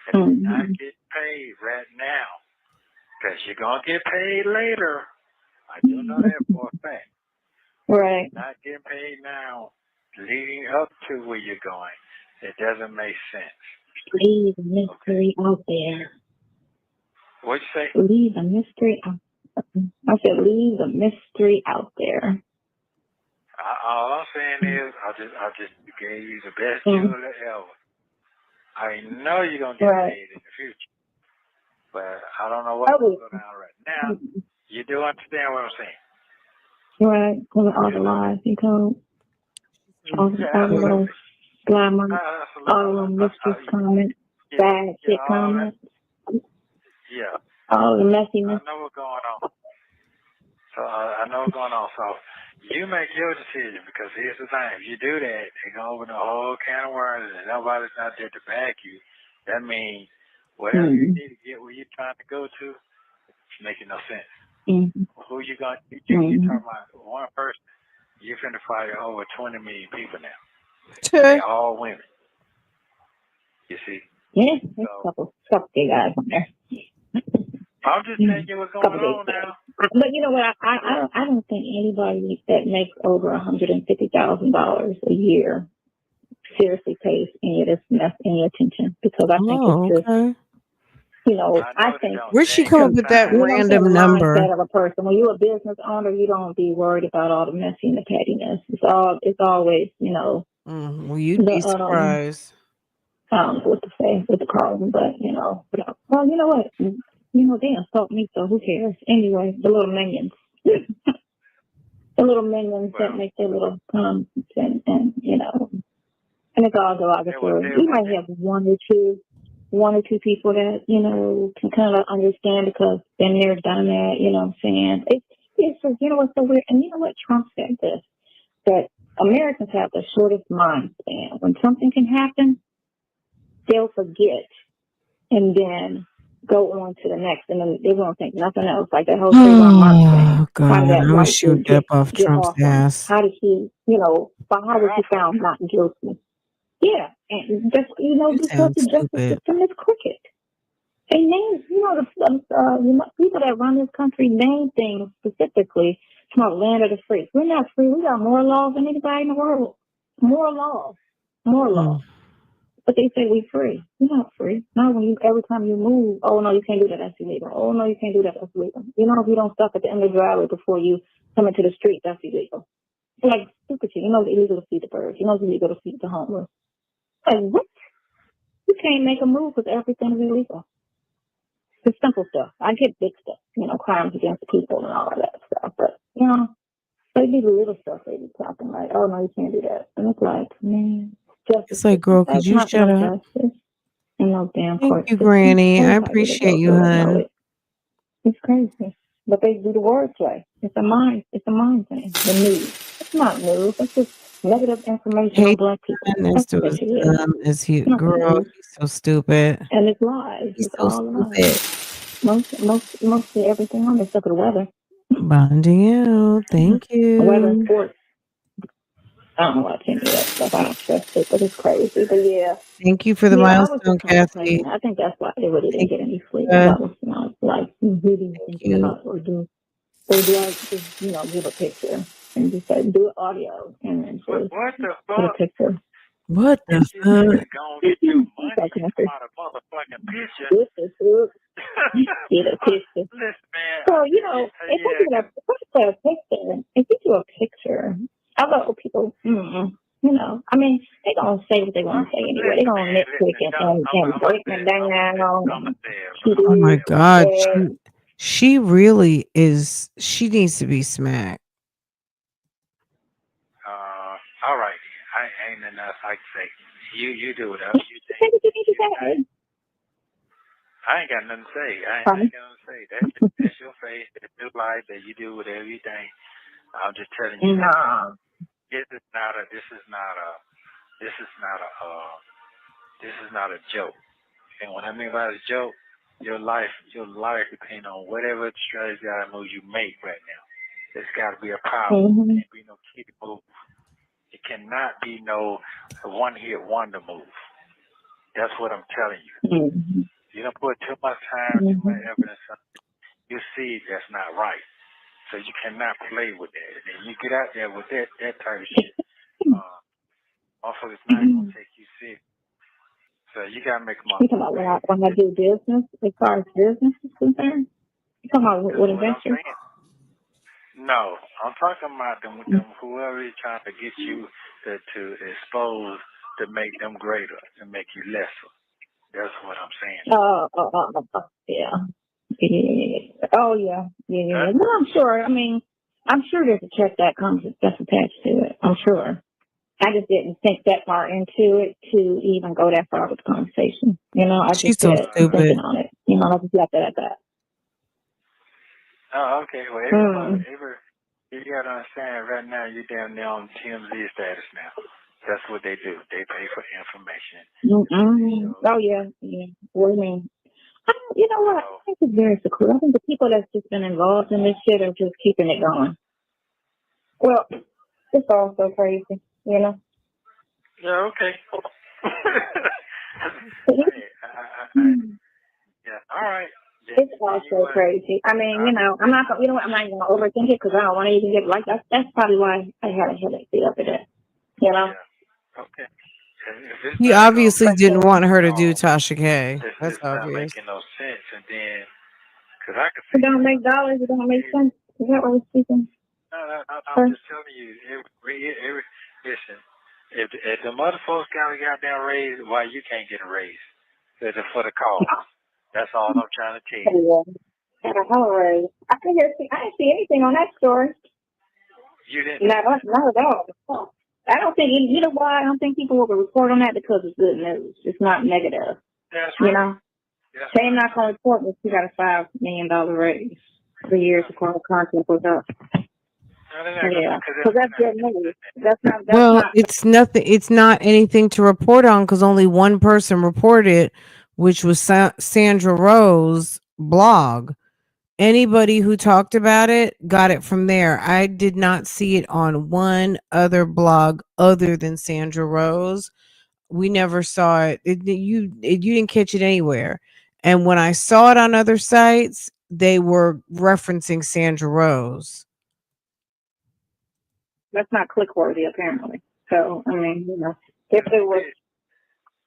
If you're not getting paid right now, because you're gonna get paid later. I do know that for a fact. Right. If you're not getting paid now, leading up to where you're going, it doesn't make sense. Leave the mystery out there. What'd you say? Leave the mystery out. I said, leave the mystery out there. All I'm saying is, I just gave you the best deal ever. I know you're gonna get paid in the future, but I don't know what's going on right now. You do understand what I'm saying? Right, all the lies you told, all the little glamour, all the mischief comments, bad shit comments. Yeah. All the messiness. I know what's going on. So you make your decision, because here's the thing. If you do that, they're going to open a whole can of worms and nobody's not there to back you. That means whatever you need to get where you're trying to go to, it's making no sense. Who you got? You're talking about one person. You're finna fire over 20 million people now. They're all women. You see? Yeah, there's a couple gay guys on there. I'm just telling you what's going on now. But you know what? I don't think anybody that makes over $150,000 a year seriously pays any of this mess any attention because I think it's just, okay. I think Where'd she come up with that you know what I'm saying, random the number? mindset of a person. When you're a business owner, you don't be worried about all the messy and the pettiness. It's always, Well, you'd be the surprised. I don't know what to say, what to call them, but well, you know what? They insult me, so who cares? Anyway, the little minions. The little minions that make their little comments and and it's all derogatory. You might have one or two people that, can kind of understand because been there, done that, you know what I'm saying? It's just, what's so weird? And you know what? Trump said this, that Americans have the shortest mind span. When something can happen, they'll forget and then go on to the next, and then they won't think nothing else. Like that whole Trayvon Martin thing. Oh How did God, that I wish white she would dude get off get Trump's off him? ass. How did he, how was he found not guilty? Yeah, and just because the justice system is crooked. They name, the people that run this country name things specifically. It's about land of the free. We're not free. We got more laws than anybody in the world. More laws. But they say we free. We're not free. Not when every time you move, oh no, you can't do that, that's illegal. Oh no, you can't do that, that's illegal. If you don't stop at the end of the driveway before you come into the street, that's illegal. It's like stupid shit. It's illegal to feed the birds. It's illegal to feed the homeless. Like what? You can't make a move because everything is illegal. The simple stuff. I get big stuff, crimes against people and all of that stuff. But, they do the little stuff they be talking like, oh, no, you can't do that. And it's like, man. It's like, girl, could you shut up? No damn Thank you, Granny. I appreciate you, hon. It's crazy. But they do the wordplay. It's a mind thing. The news. It's not news. It's just negative information on black people. Nesto is dumb as he, girl, he's so stupid. And it's lies. He's it's so all lies. Mostly everything on except for the weather. Bondio, thank you. Weather, sports. I don't know why I can't do that stuff. I don't trust it, but it's crazy. But yeah. Thank you for the milestone, Kathy. I think that's why they really didn't get any sleep. That was like really thinking about or do just give a picture and just say do audio and then just what the put a fuck? picture. What the fuck? Gonna get you money about a motherfucking picture. Get a picture. Listen, man. So if you do a picture, I love people. I mean, they gonna say what they want to say anyway. They gonna nitpick and break it down. Oh my God, she really is. She needs to be smacked. All right, I ain't enough. I can say you do it up. I ain't got nothing to say. I ain't got nothing to say. That's your face. That's your life. That you do whatever you think. I'm just telling you. No. This is not a joke. And what I mean by a joke, your life depends on whatever strategy move you make right now. There's got to be a power. Mm-hmm. It can't be no key move. It cannot be no one-hit wonder move. That's what I'm telling you. Mm-hmm. You don't put too much time, too much evidence on it, you see that's not right. So you cannot play with that. And then you get out there with that type of shit. Motherfuckers not going to take you serious. So you got to make them up. You talking about when I do business, as far as business is concerned? You talking about with investors? No, I'm talking about them whoever is trying to get you to expose, to make them greater, to make you lesser. That's what I'm saying. Yeah. Oh, yeah. Well, I'm sure. I mean, I'm sure there's a check that's attached to it. I'm sure. I just didn't think that far into it to even go that far with the conversation. She's so stupid. Thinking on it. I just left it at that. Oh, okay. Well, you got to understand, right now, you're down there on TMZ status now. That's what they do. They pay for information. Oh, yeah. What do you mean? You know what? I think it's very secure. I think the people that's just been involved in this shit are just keeping it going. Well, it's all so crazy, Yeah, okay. Yeah, all right. It's all so crazy. I mean, I'm not going to overthink it because I don't want to even get like that. That's probably why I had a headache the other day. Yeah. Okay. He obviously didn't want her to do Tasha K. That's It's not obvious. making no sense. And then, because I could It don't make dollars. It don't make sense. Is that what we're speaking? No, I'm just telling you. Listen, if the mother folks got a goddamn raise, why you can't get a raise? It's for the cause. That's all I'm trying to tell you. Got a whole raise. I didn't see anything on that story. You didn't? Not at all. I don't think, you know why? I don't think people will report on that because it's good news. It's not negative. That's right. You know? They're not going to report this. You got a $5 million raise 3 years of content with us. Yeah, because that's good news. That's not. It's nothing. It's not anything to report on because only one person reported, which was Sandra Rowe's blog. Anybody who talked about it got it from there. I did not see it on one other blog other than Sandra Rowe's. We never saw it. You didn't catch it anywhere. And when I saw it on other sites, they were referencing Sandra Rowe's. That's not click worthy, apparently. So, I mean, you know, if it was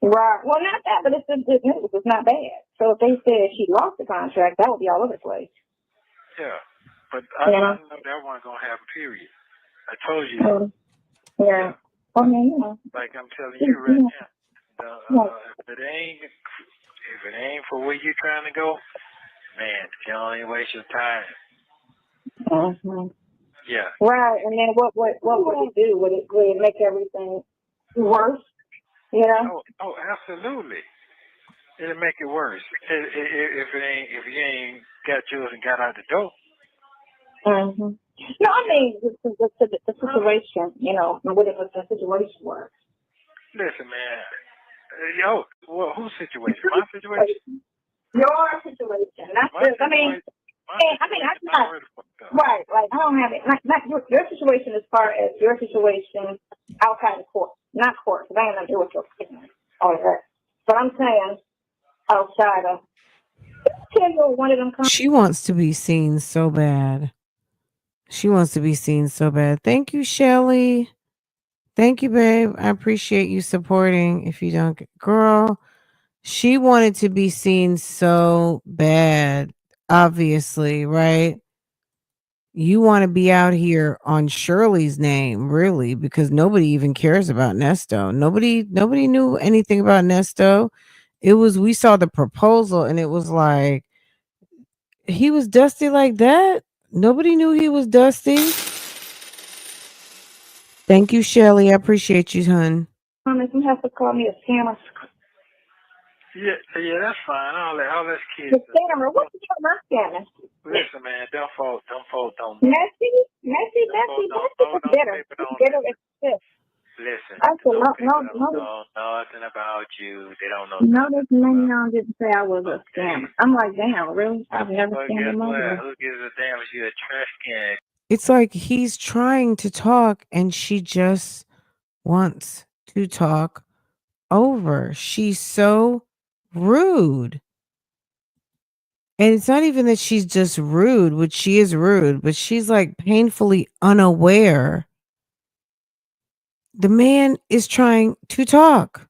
right, well, not that, but it's just good news. It's not bad. So if they said she lost the contract, that would be all over the place. Yeah, but I know that wasn't gonna happen. Period. I told you. Yeah. I mean, you know. Like I'm telling you right now, if it ain't for where you're trying to go, man, you don't even waste your time. Mm-hmm. Yeah. Right, and then what would it do? Would it make everything worse? You know? Oh, absolutely. It'll make it worse if you ain't got yours and got out the door. Mm-hmm. No, I mean the situation. You know, what if the situation works? Listen, man. Whose situation? My situation. Your situation. I mean, that's not right. Like I don't have it. Not your situation as far as your situation outside of court, not court. Because I ain't gonna do with your opinion, all that. But I'm saying outside of. One of them. She wants to be seen so bad. Thank you, Shelly. Thank you, babe. I appreciate you supporting. If you don't, girl, she wanted to be seen so bad. Obviously, right? You want to be out here on Shirley's name, really, because nobody even cares about Nesto. Nobody knew anything about Nesto. We saw the proposal and it was like, he was dusty like that? Nobody knew he was dusty. Thank you, Shelly. I appreciate you, hon. You have to call me a scammer. Yeah, that's fine. All that kids. The scammer. What's the term scamming? Listen, man, don't fall. Messy. It's bitter. Listen. I said, no. Know nothing about you. They don't know. No, this man y'all didn't say I was a scammer. I'm like, damn, really? I've never scammed a mother. Who gives a damn if you're a trash can? It's like he's trying to talk and she just wants to talk over. She's so rude. And it's not even that she's just rude, which she is rude, but she's like painfully unaware. The man is trying to talk.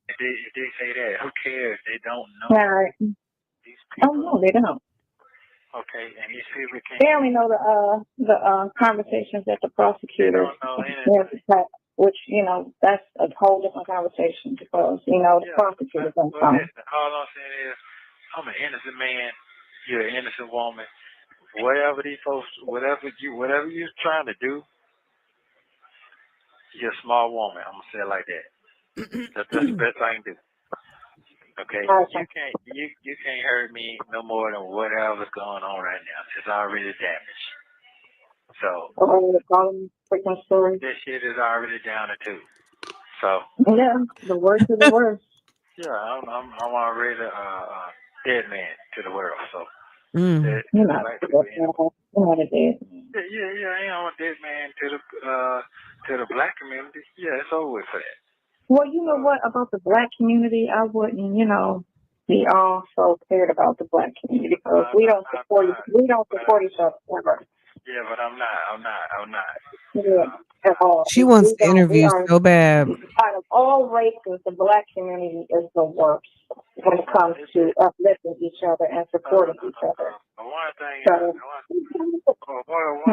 If they say that, who cares? They don't know. Right. These people. Oh, no, they don't. Okay, and these people can't. They only know the conversations that the prosecutor has, which, you know, that's a whole different conversation because, you know, the prosecutor don't come. All I'm saying is, I'm an innocent man. You're an innocent woman. Whatever these folks, whatever you're trying to do, you're a small woman. I'm gonna say it like that. That's the best I can do. Okay, you can't hurt me no more than whatever's going on right now. It's already damaged. So this shit is already down to 2. So yeah, the worst of the worst. Yeah, I'm already dead man to the world. So you're not a dead man. Yeah, I'm a dead man to the black community. Yeah, it's over with for that. Well, you know what about the black community? I wouldn't, you know, be all so cared about the black community because we don't support each other ever. Yeah, but I'm not. Yeah, at all. She wants to We interview are so bad. out of all races, the black community is the worst when it comes to uplifting each other and supporting each other. One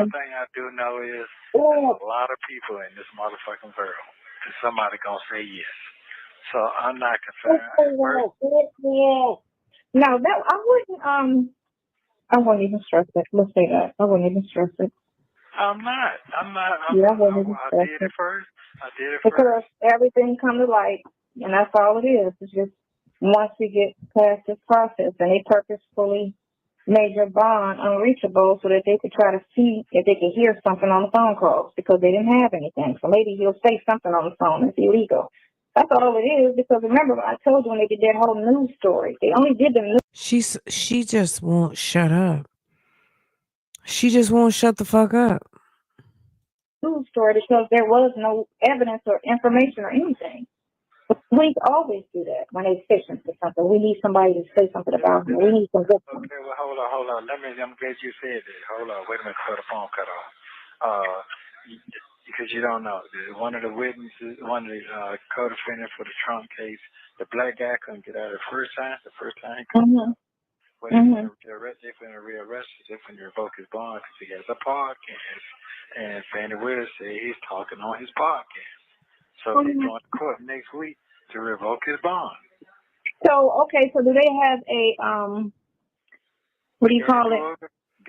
thing I do know is there's a lot of people in this motherfucking world, and somebody gonna say yes. So I'm not concerned. No, that I wouldn't even stress it. Let's say that. I wouldn't even stress it. I'm not. I did it first. Because everything comes to light, and that's all it is. It's just once we get past this process, and they purposefully made your bond unreachable so that they could try to see if they could hear something on the phone calls because they didn't have anything. So maybe he'll say something on the phone that's illegal. That's all it is. Because remember, I told you when they did that whole news story, they only did the news. She just won't shut up. She just won't shut the fuck up. News story because there was no evidence or information or anything. We always do that when they say something. We need somebody to say something about them. We need some good ones. Okay, well, hold on. I'm glad you said that. Hold on. Wait a minute before the phone cut off. Because you don't know. One of the witnesses, one of the co-defendants for the Trump case, the black guy couldn't get out the first time he couldn't. Mm-hmm. Well, they're going to rearrest him. They're going to revoke his bond because he has a podcast. And Fannie Willis said he's talking on his podcast. So he's going to court next week to revoke his bond. So, okay, so do they have a, what do you call it?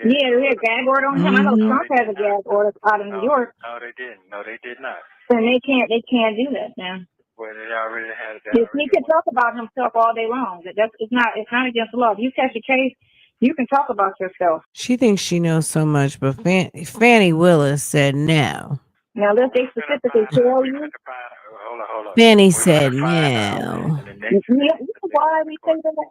Yeah, gag order on him. I know Trump has a gag order out of New York. No, they didn't. No, they did not. And they can't do that now. Well, they already had that. He can talk about himself all day long. It's not against the law. If you catch a case, you can talk about yourself. She thinks she knows so much, but Fannie Willis said no. Now, let's they specifically tell you. Hold on. Fannie said no. You know why we say that?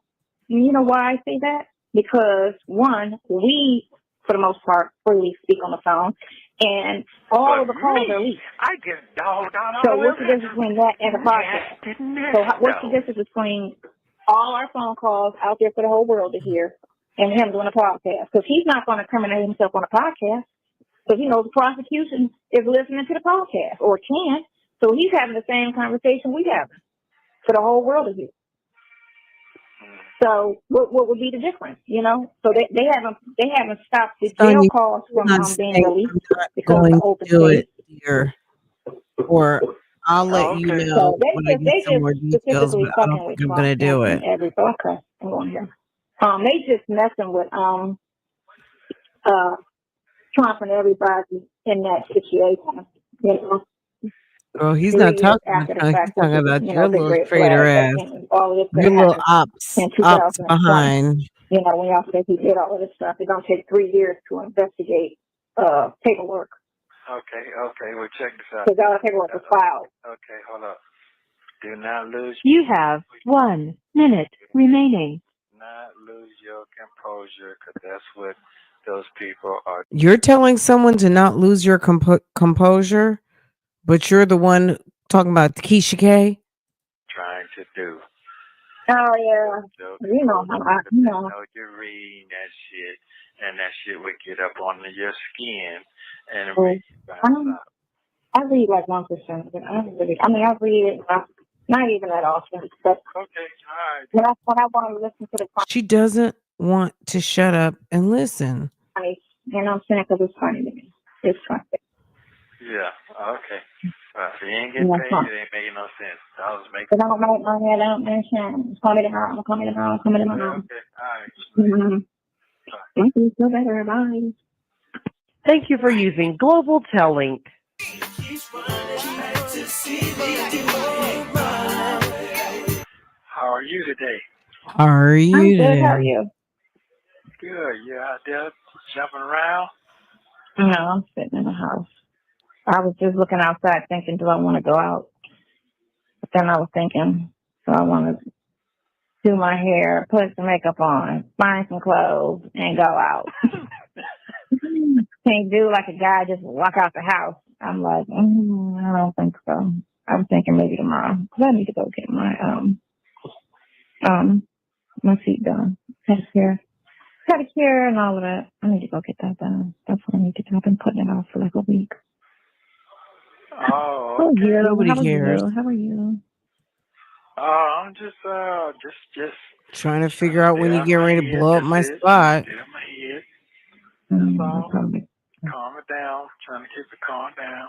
You know why I say that? Because, one, we, for the most part, freely speak on the phone, and all of the calls are leaked. I get dogged out. So what's the difference between that and the podcast? So what's the difference between all our phone calls out there for the whole world to hear and him doing a podcast? Because he's not going to incriminate himself on a podcast. Because, the prosecution is listening to the podcast, or can. So he's having the same conversation we have for the whole world to hear. So what would be the difference, So they haven't stopped the jail calls from being released because of the open case. Here, or I'll let you know when I get some more details, but I don't think I'm going to do it. Okay, I'm going here. They just messing with Trump and everybody in that situation, Girl, he's not talking about Trump. He's talking about your little traitor ass. Your little ops behind. When y'all say he did all of this stuff, it's going to take 3 years to investigate paperwork. Okay. Well, check this out. Because all the paperwork was filed. Okay, hold up. Do not lose. You have 1 minute remaining. Not lose your composure, because that's what those people are. You're telling someone to not lose your composure? But you're the one talking about Keisha K? Trying to do. Oh, yeah. You know. You're reading that shit, and that shit would get up on your skin. And I read like 1%. I read it not even that often. But okay, all right. When I want to listen to the she doesn't want to shut up and listen. I'm saying because it's funny to me. It's funny. Yeah, okay. If you ain't getting paid, it ain't making no sense. I was making. I don't make money. I don't make sense. Call me tomorrow. I'm coming tomorrow. Okay, all right. Thank you. Feel better. Bye. Thank you for using Global Telling. How are you today? How are you I'm today? good. How are you? Good. You out there jumping around? No, I'm sitting in the house. I was just looking outside thinking, do I want to go out? But then I was thinking, so I want to do my hair, put some makeup on, find some clothes, and go out. Can't do like a guy just walk out the house. I'm like, I don't think so. I'm thinking maybe tomorrow. Because I need to go get my feet done. Hair pedicure and all of that. I need to go get that done. That's what I need to do. I've been putting it off for like a week. Oh, How are okay. you? Nobody How are cares. you? How are you? I'm just Trying to figure out when you stay out get my ready to head. blow up That's my it. spot. Stay out my head. That's all. Probably. Calm it down. Trying to keep it calm down.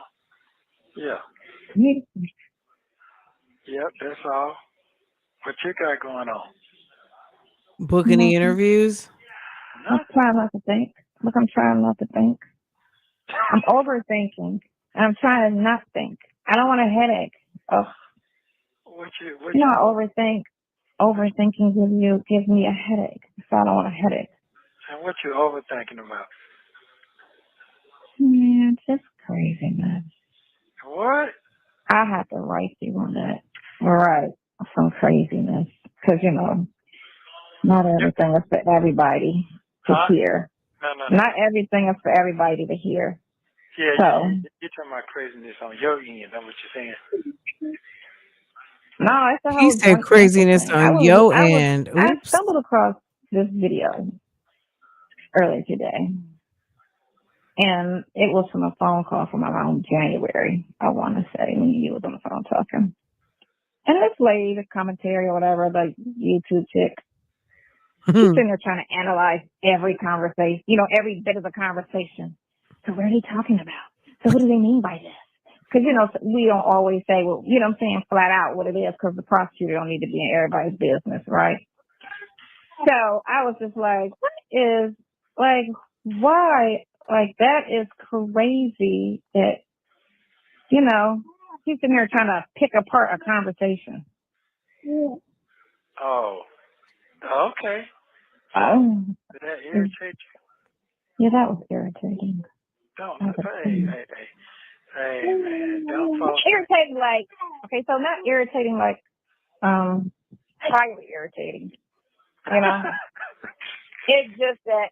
Yeah. Yep, that's all. What you got going on? Book any interviews? I'm trying not to think. Look, I'm trying not to think. I'm overthinking. I'm trying to not think. I don't want a headache. Oh, What you know, overthinking gives me a headache. So I don't want a headache. And what you overthinking about? Man, just craziness. What? I have to write you on that. Right. Some craziness. Because, you know, not everything is for everybody to hear. No. Not everything is for everybody to hear. Yeah, so, you're talking about craziness on your end. That's what you're saying. No, it's a He whole said joint craziness thing. on your end. I Oops. stumbled across this video earlier today. And it was from a phone call from around January, I want to say, when you was on the phone talking. And this lady, the commentary or whatever, the YouTube chick, she's sitting there trying to analyze every conversation, you know, every bit of the conversation. So what are they talking about? So what do they mean by this? Because, you know, we don't always say, well, you know what I'm saying, flat out what it is, because the prosecutor don't need to be in everybody's business, right? So I was just like, why? Like, that is crazy that, you know, he's sitting here trying to pick apart a conversation. Oh, okay. Did that irritate you? Yeah, that was irritating. Don't, hey, man, don't fall. Irritating, like, okay, so not irritating, like, highly irritating, you know? It's just that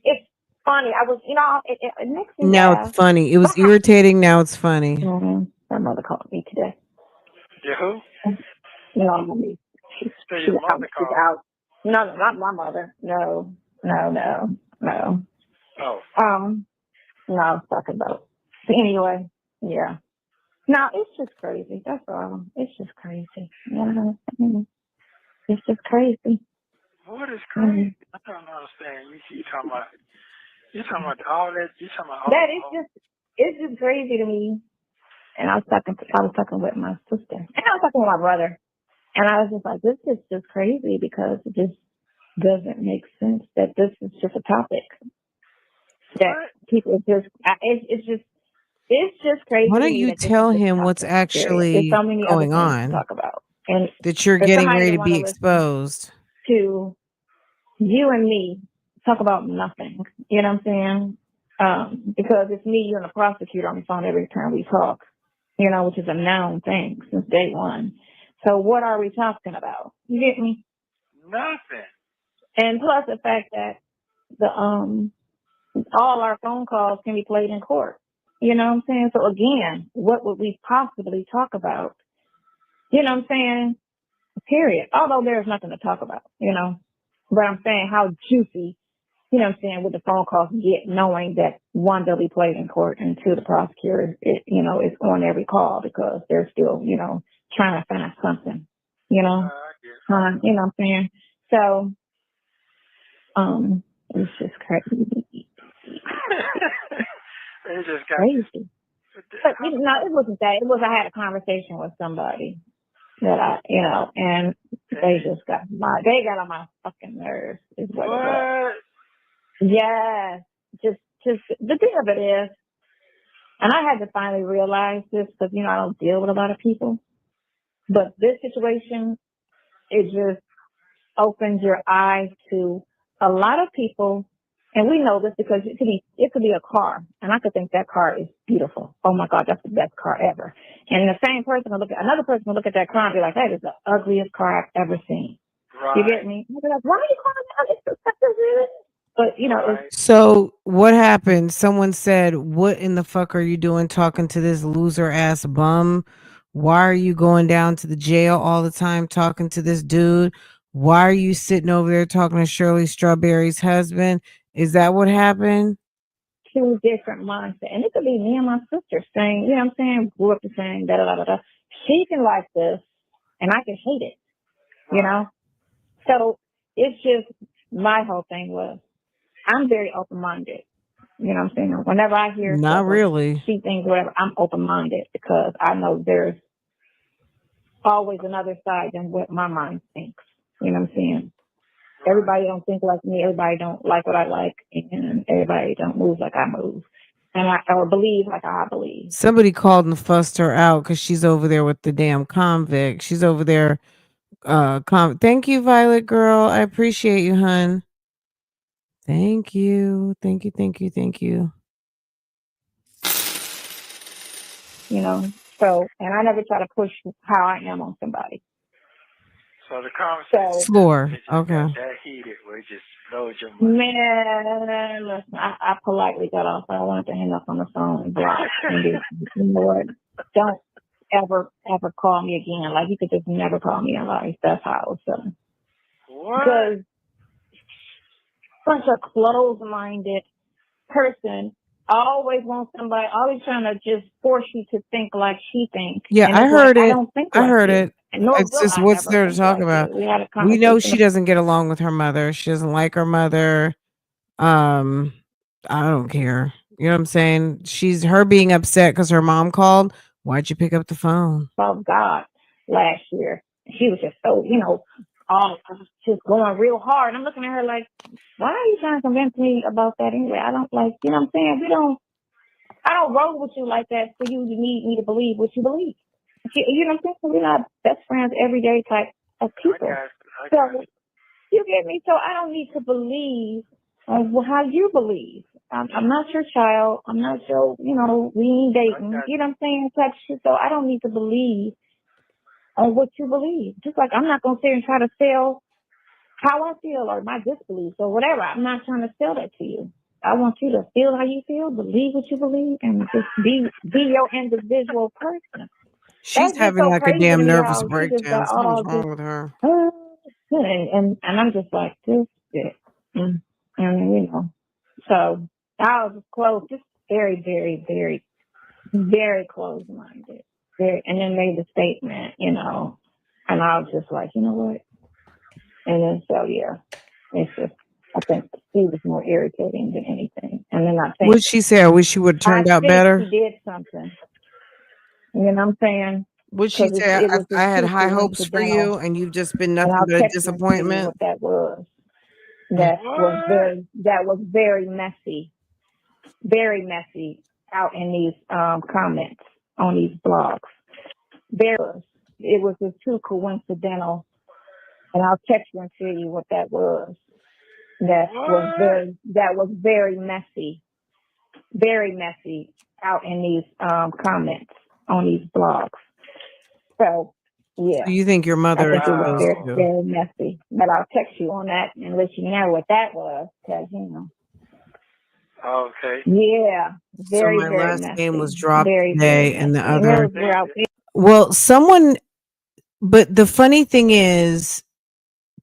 it's funny. I was, you know, it makes me Now laugh. it's funny. It was irritating. Now it's funny. My mother called me today. Yeah, who? No, she's out. No, not my mother. No. Oh. No, I was talking about. But anyway, yeah. No, it's just crazy. That's all. It's just crazy. You know? It's just crazy. What is crazy? I don't understand. You talking about all that? You talking about all that? It's just crazy to me. And I was talking with my sister, and I was talking with my brother, and I was just like, this is just crazy because it just doesn't make sense that this is just a topic that people just. It's just crazy. Why don't you tell him what's actually so many going other things on? to talk about, and that you're getting ready to be exposed. To you and me talk about nothing. You know what I'm saying? Because it's me, you, and the prosecutor on the phone every time we talk. You know, which is a known thing since day one. So what are we talking about? You get me? Nothing. And plus the fact that all our phone calls can be played in court. You know what I'm saying? So again, what would we possibly talk about? You know what I'm saying? Period. Although there's nothing to talk about, you know. But I'm saying how juicy, you know what I'm saying, with the phone calls get, knowing that one, they'll be played in court, and two, the prosecutor, you know, is on every call because they're still, you know, trying to find something, you know. You know what I'm saying? So, it's just crazy. It just got crazy. But, you know, it wasn't that. It was I had a conversation with somebody that I, you know, and they just got on my fucking nerves. Is what? It was. Yes, just the thing of it is, and I had to finally realize this because, you know, I don't deal with a lot of people, but this situation, it just opens your eyes to a lot of people, and we know this because it could be a car, and I could think that car is beautiful. Oh my God, that's the best car ever. And the same person will another person will look at that car and be like, that is the ugliest car I've ever seen. Right. You get me? I'll be like, why are you calling that? But, you know, so what happened? Someone said, what in the fuck are you doing talking to this loser ass bum? Why are you going down to the jail all the time talking to this dude? Why are you sitting over there talking to Shirley Strawberry's husband? Is that what happened? Two different mindset. And it could be me and my sister saying, you know what I'm saying, grew up the same, da da da da da. She can like this and I can hate it. You know? So it's just my whole thing was I'm very open minded. You know what I'm saying? Whenever I hear Not stuff or really. see things, whatever, I'm open minded because I know there's always another side than what my mind thinks. You know what I'm saying? Everybody don't think like me. Everybody don't like what I like, and everybody don't move like I move, and or believe like I believe. Somebody called and fussed her out because she's over there with the damn convict. She's over there. Thank you, Violet girl. I appreciate you, hun. Thank you. Thank you. Thank you. Thank you. You know, so, and I never try to push how I am on somebody. So the conversation Floor. got Okay. that heated where it just blowed your mind. Man, listen, I politely got off. I wanted to hang up on the phone and block. And you know what? Don't ever call me again. Like, you could just never call me in life. That's how I was feeling. What? Because such a closed-minded person always wants somebody, always trying to just force you to think like she thinks. Yeah, and I it's heard like, it. I don't think I like heard you. it. And nor It's will just I what's ever there to think talk like about. you. We had a We know conversation. she doesn't get along with her mother. She doesn't like her mother. I don't care. You know what I'm saying? She's her being upset because her mom called. Why'd you pick up the phone? Of God last year. She was just so, you know, all just going real hard. And I'm looking at her like, why are you trying to convince me about that anyway? I don't like, you know what I'm saying? I don't roll with you like that for you to need me to believe what you believe. You know what I'm saying? We're not best friends everyday type of people. So you get me? So I don't need to believe how you believe. I'm not your child. I'm not your, you know, we ain't dating. You know what I'm saying? Type shit. So I don't need to believe on what you believe. Just like I'm not going to sit and try to sell how I feel or my disbelief or whatever. I'm not trying to sell that to you. I want you to feel how you feel, believe what you believe, and just be your individual person. She's That's just having so like a crazy to damn me nervous how she just breakdown. got all Something's wrong just with her. and I'm just like this shit. And you know, so I was just close, just very, very, very, very close-minded. And then made the statement, you know, and I was just like, you know what? And then so yeah, it's just I think she was more irritating than anything. And then I think What'd she say? I wish she would have turned out better. she did something. You know what I'm saying? What'd she say? It was I had too high hopes for you, coincidental. and you've just been And nothing I'll but a text you and tell you disappointment. what that was. That was very messy. Very messy out in these comments on these blogs. It was just too coincidental. And I'll text you and tell you what that was. That was very messy. Very messy out in these comments on these blogs. So yeah. So you think your mother I think it was exposed very, you? very messy. But I'll text you on that and let you know what that was, because you know. Okay. Yeah. Very, so my very last messy. game was dropped very, today, very and the messy. other. And Well, someone. But the funny thing is,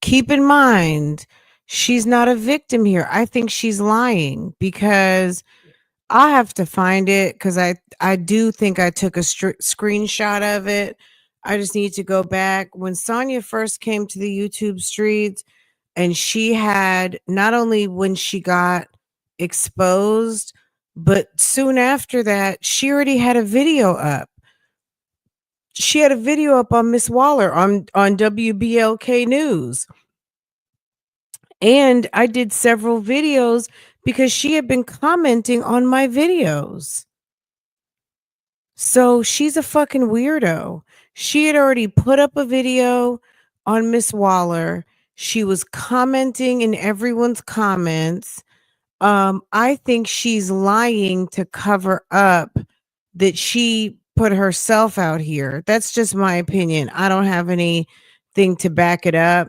keep in mind, she's not a victim here. I think she's lying because I have to find it because I do think I took a screenshot of it. I just need to go back when Sonia first came to the YouTube streets, and she had not only when she got exposed, but soon after that, she already had a video up. She had a video up on Miss Waller on WBLK News. And I did several videos because she had been commenting on my videos. So she's a fucking weirdo. She had already put up a video on Miss Waller. She was commenting in everyone's comments. I think she's lying to cover up that she put herself out here. That's just my opinion. I don't have anything to back it up,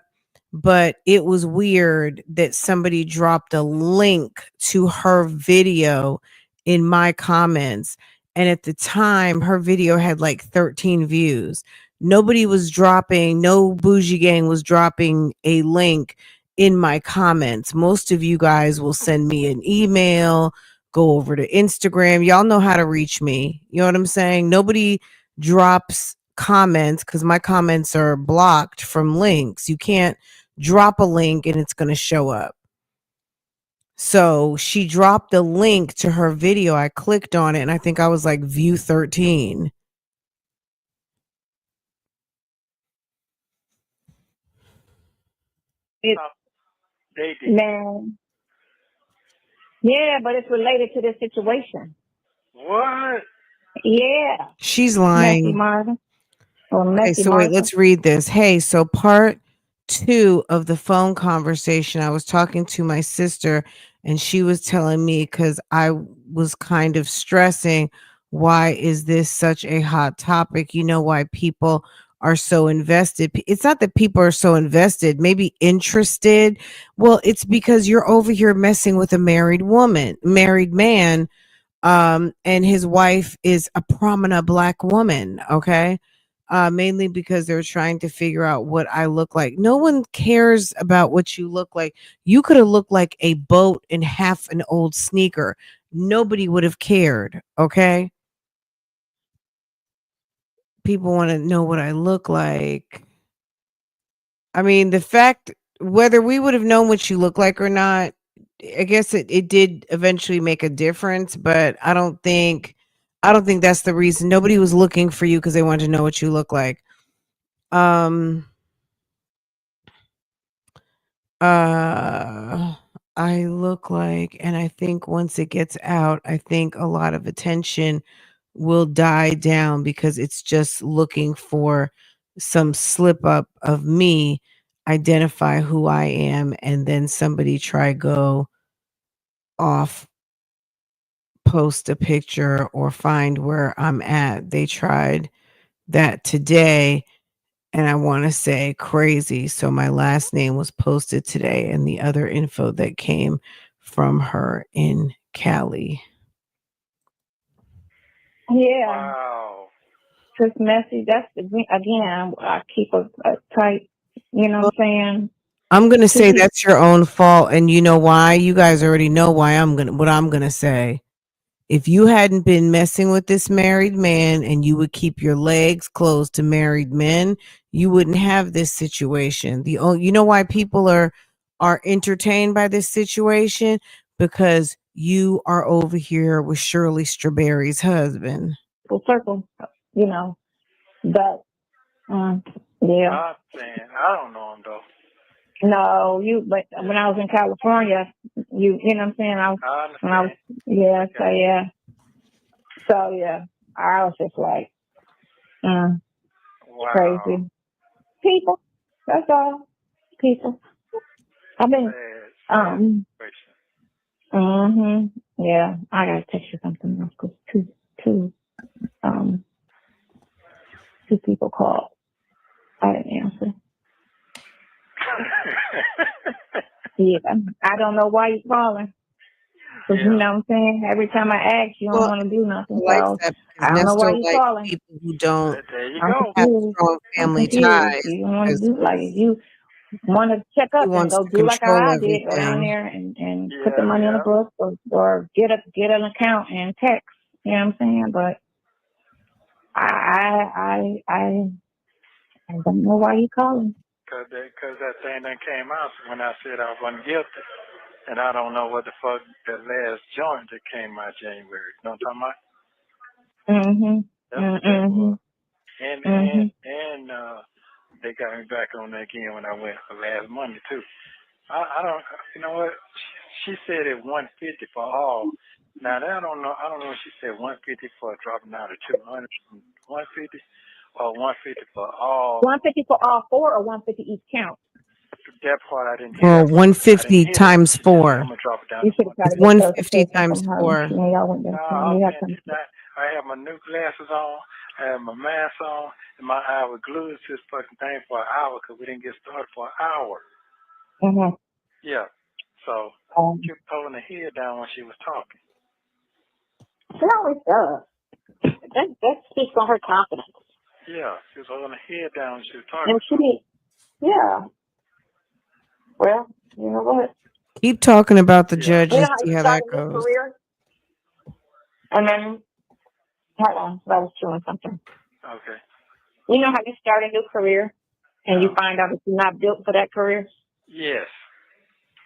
but it was weird that somebody dropped a link to her video in my comments. And at the time, her video had like 13 views. Nobody was dropping, no bougie gang was dropping a link in my comments. Most of you guys will send me an email, go over to Instagram. Y'all know how to reach me. You know what I'm saying? Nobody drops comments because my comments are blocked from links. You can't drop a link and it's going to show up. So she dropped a link to her video. I clicked on it and I think I was like view 13. Man. Yeah, but it's related to this situation. What? Yeah. She's Messy lying. Martha. Or Okay, Messy so wait, Martha. let's read this. Hey, so part 2 of the phone conversation, I was talking to my sister and she was telling me, because I was kind of stressing, why is this such a hot topic? You know, why people are so invested. It's not that people are so invested, maybe interested. Well, it's because you're over here messing with a married man, and his wife is a prominent Black woman. Okay. Mainly because they're trying to figure out what I look like. No one cares about what you look like. You could have looked like a boat in half an old sneaker. Nobody would have cared. Okay. People want to know what I look like. I mean, the fact whether we would have known what you look like or not, I guess it did eventually make a difference, but I don't think that's the reason. Nobody was looking for you because they wanted to know what you look like. I look like, and I think once it gets out, I think a lot of attention will die down because it's just looking for some slip up of me, identify who I am, and then somebody try go off, post a picture or find where I'm at. They tried that today. And I want to say crazy. So my last name was posted today and the other info that came from her in Cali. Yeah. Wow. Just messy. That's again, I keep a tight, you know what I'm saying? I'm going to say that's your own fault. And you know why? You guys already know why what I'm going to say. If you hadn't been messing with this married man and you would keep your legs closed to married men, you wouldn't have this situation. You know why people are entertained by this situation? Because you are over here with Shirley Strawberry's husband. Full circle, you know. But yeah. I'm saying, I don't know him though. No, but when I was in California, you know what I'm saying? I understand. When I was, yeah, okay. So yeah, I was just like, wow. Crazy. People, that's all. People. I've been, yeah, I gotta text you something else because two people called. I didn't answer. Yeah, I don't know why you're calling. Because you know what I'm saying? Every time I ask, you don't want to do nothing. So I don't know why you're calling. People who don't have strong family ties. You don't want to do like you want to check up and go do like I did, go down there and put the money in the book or get an account and text. You know what I'm saying? But I don't know why you calling. Because that thing that came out when I said I wasn't guilty. And I don't know what the fuck the last joint that came out January. You know what I'm talking about? That's what that was. And they got me back on that again when I went for last Monday too. I don't, you know what? She said it 150 for all. Now I don't know if she said 150 for dropping out of 200, 150 or 150 for all. 150 for all 4 or 150 each count? That part I didn't hear. Well, 150 times 4. I'm gonna drop it down. It's 150 times 4. I have my new glasses on, I have my mask on, and my eye was glued to this fucking thing for an hour because we didn't get started for an hour. Yeah. So she was holding her head down when she was talking. She always does. That speaks on her confidence. Yeah, she was holding her head down. She was talking. And she, yeah. Well, you know what? Keep talking about the You judges. know how See you how start that a new goes. career? And then, hold on, I was doing something. Okay. You know how you start a new career and you find out that you're not built for that career? Yes.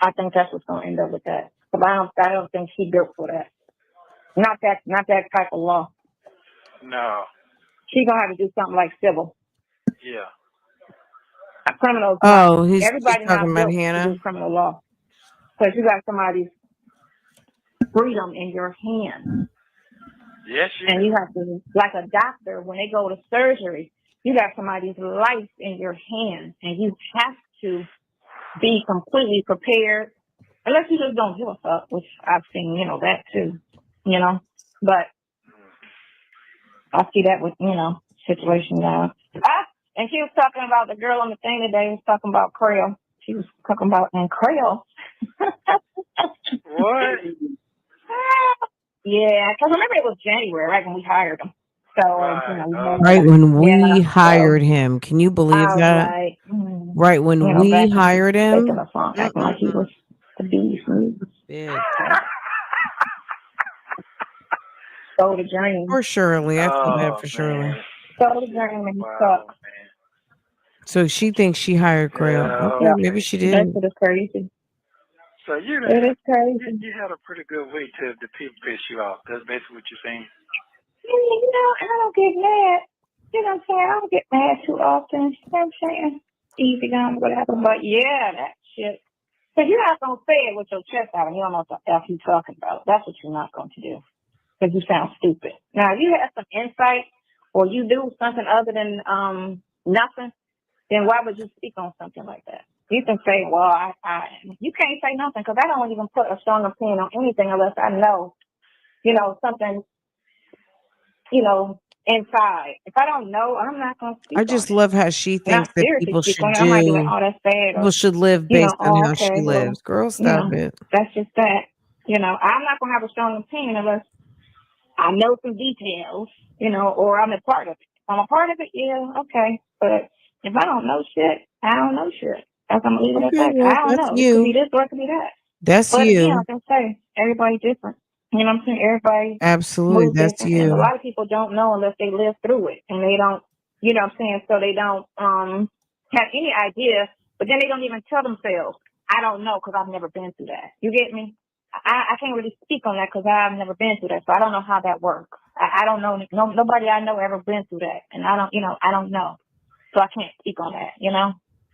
I think that's what's going to end up with that. But I don't think she built for that. Not that type of law. No. She's going to have to do something like civil. Yeah. Criminals. Oh, he's Everybody's talking not about built to Hannah. do criminal law. Because you got somebody's freedom in your hand. Yes, and you have to, like a doctor, when they go to surgery, you got somebody's life in your hands, and you have to be completely prepared, unless you just don't give a fuck, which I've seen, that too, But I see that with, situations now. And she was talking about the girl on the thing today, was talking about Creole. She was talking about in Creole. What? Yeah, because remember it was January, right, when we hired him. So, right when we hired him. Can you believe that? Like, right when we hired him. Taking a song, acting like he was the beast. So the dream. For Shirley. I feel bad for Shirley. So the dream and he sucks. So she thinks she hired Creole. Okay, maybe she did. That's what is crazy. So it is crazy. You had a pretty good way to the people piss you off. That's basically what you're saying. I don't get mad. You know what I'm saying? I don't get mad too often. You know what I'm saying? Easy going, whatever. But yeah, that shit. Because you're not going to say it with your chest out and you don't know what the F you're talking about. That's what you're not going to do. Because you sound stupid. Now, if you have some insight or you do something other than nothing, then why would you speak on something like that? You can say, well, you can't say nothing because I don't even put a strong opinion on anything unless I know, something, inside. If I don't know, I'm not going to speak I just love how she thinks that people should I might be like, oh, that's bad. People should live based on how she lives. Girl, stop it. That's just that. I'm not going to have a strong opinion unless I know some details, or I'm a part of it. If I'm a part of it, yeah, okay. But if I don't know shit, I don't know shit. That's I'm gonna leave it at that. Well, I don't know. It could be this or it could be that. That's but you. Again, I can say everybody's different. You know what I'm saying? Everybody absolutely moves that's different. you. And a lot of people don't know unless they live through it, and they don't. You know what I'm saying? So they don't have any idea. But then they don't even tell themselves, "I don't know," because I've never been through that. You get me? I can't really speak on that because I've never been through that, so I don't know how that works. I don't know. Nobody I know ever been through that, and I don't know, so I can't speak on that.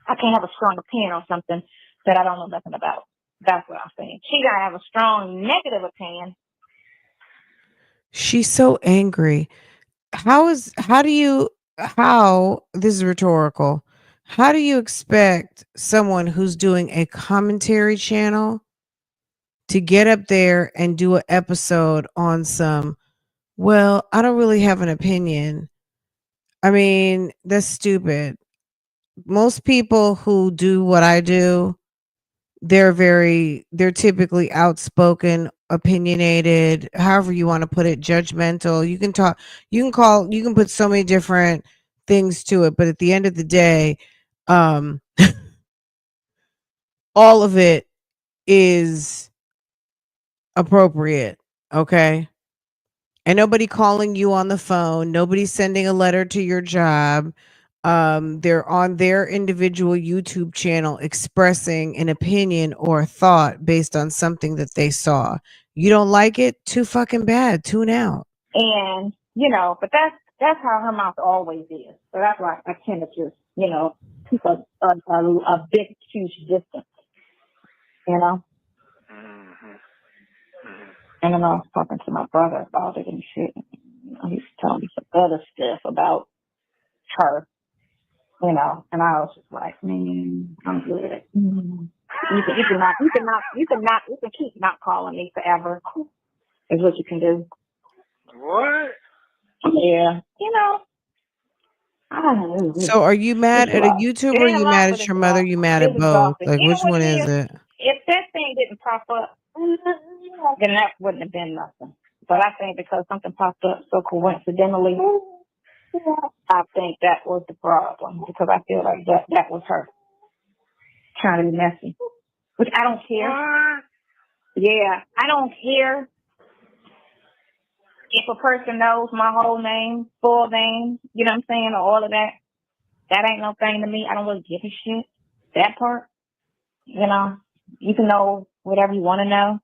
I can't have a strong opinion on something that I don't know nothing about. That's what I'm saying. She gotta have a strong negative opinion. She's so angry. This is rhetorical. How do you expect someone who's doing a commentary channel to get up there and do an episode on I don't really have an opinion? I mean, that's stupid. Most people who do what I do, they're typically outspoken, opinionated, however you want to put it, judgmental. You can put so many different things to it, but at the end of the day, all of it is appropriate, okay? And nobody calling you on the phone, nobody sending a letter to your job. They're on their individual YouTube channel expressing an opinion or a thought based on something that they saw. You don't like it? Too fucking bad. Tune out. And, but that's how her mouth always is. So that's why I tend to just, keep a big, huge distance, And then I was talking to my brother about it and shit. He was telling me some other stuff about her, and I was just like, man, I'm good. You can keep not calling me forever. Is what you can do. What? Yeah, I don't know. So are you mad at a YouTuber or are you mad at your mother? You mad at both? Like, which one is it? If that thing didn't pop up, then that wouldn't have been nothing. But I think because something popped up so coincidentally, I think that was the problem because I feel like that was her trying to be messy, which I don't care. What? Yeah, I don't care if a person knows my whole name, full name, you know what I'm saying, or all of that. That ain't no thing to me. I don't really give a shit. That part, you know, you can know whatever you want to know.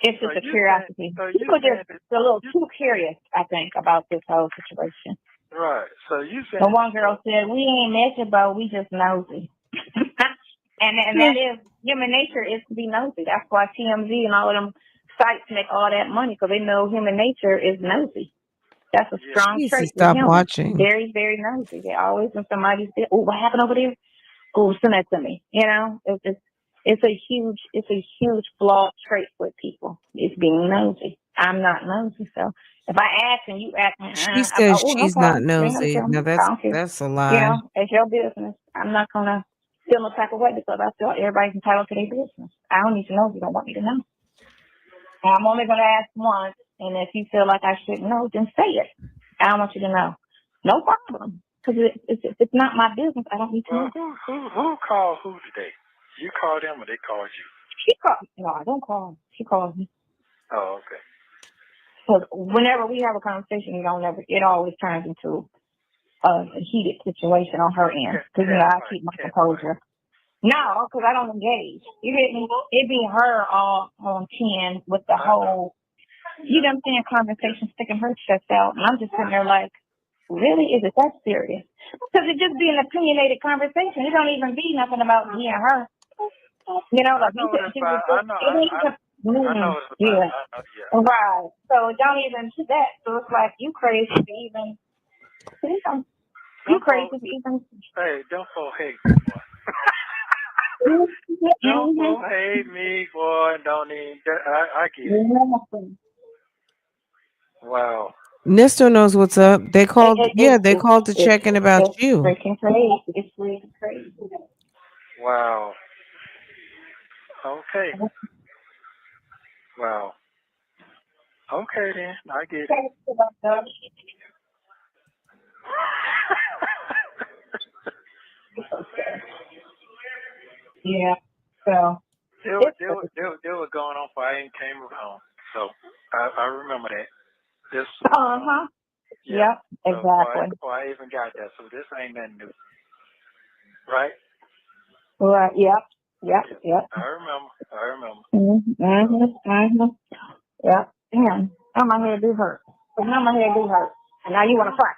It's just a curiosity. People just a little too curious, I think, about this whole situation. Right. So you said the one girl said, "We ain't miserable, we just nosy." and that is human nature is to be nosy. That's why TMZ and all of them sites make all that money because they know human nature is nosy. That's a strong trait. Stop humans. watching. Very, very nosy. They always when somebody's there, oh, what happened over there? Oh, send that to me. You know, it's a huge flawed trait with people. It's being nosy. I'm not nosy, so if I ask and you ask, She says she's not nosy. No, No, that's a lie. you know, it's your business. I'm not gonna feel no type of way because I feel everybody's entitled to their business. I don't need to know if you don't want me to know. And I'm only gonna ask once, and if you feel like I shouldn't know, then say it. I don't want you to know. No problem. Because it's not my business. I don't need to know. Who called who today? You called them or they called you? She called. No, I don't call them. She calls me. Oh, okay. Because whenever we have a conversation, it always turns into a heated situation on her end. Because, I keep my composure. No, because I don't engage. You get me? It be her all on 10 with the whole, you know what I'm saying, conversation sticking her chest out. And I'm just sitting there like, really? Is it that serious? Because it just be an opinionated conversation. It don't even be nothing about me and her. You know, like you said, yeah. Right. So it don't even do that. So it's like you crazy to even, you crazy to even. Hey, don't hate me, boy. Don't hate me, boy. Don't even. I get it. Wow. Nesto knows what's up. They called. They called to check in about you. Freaking crazy. It's really crazy. Wow. Okay. Wow. Okay then, I get it. Yeah. So they were going on for I ain't came home. So I remember that. This. Yeah. Exactly. Before I even got that, so this ain't nothing new. Right? Right. Yep. I remember. Yeah. Damn. Now my head do hurt. And now you want to cry.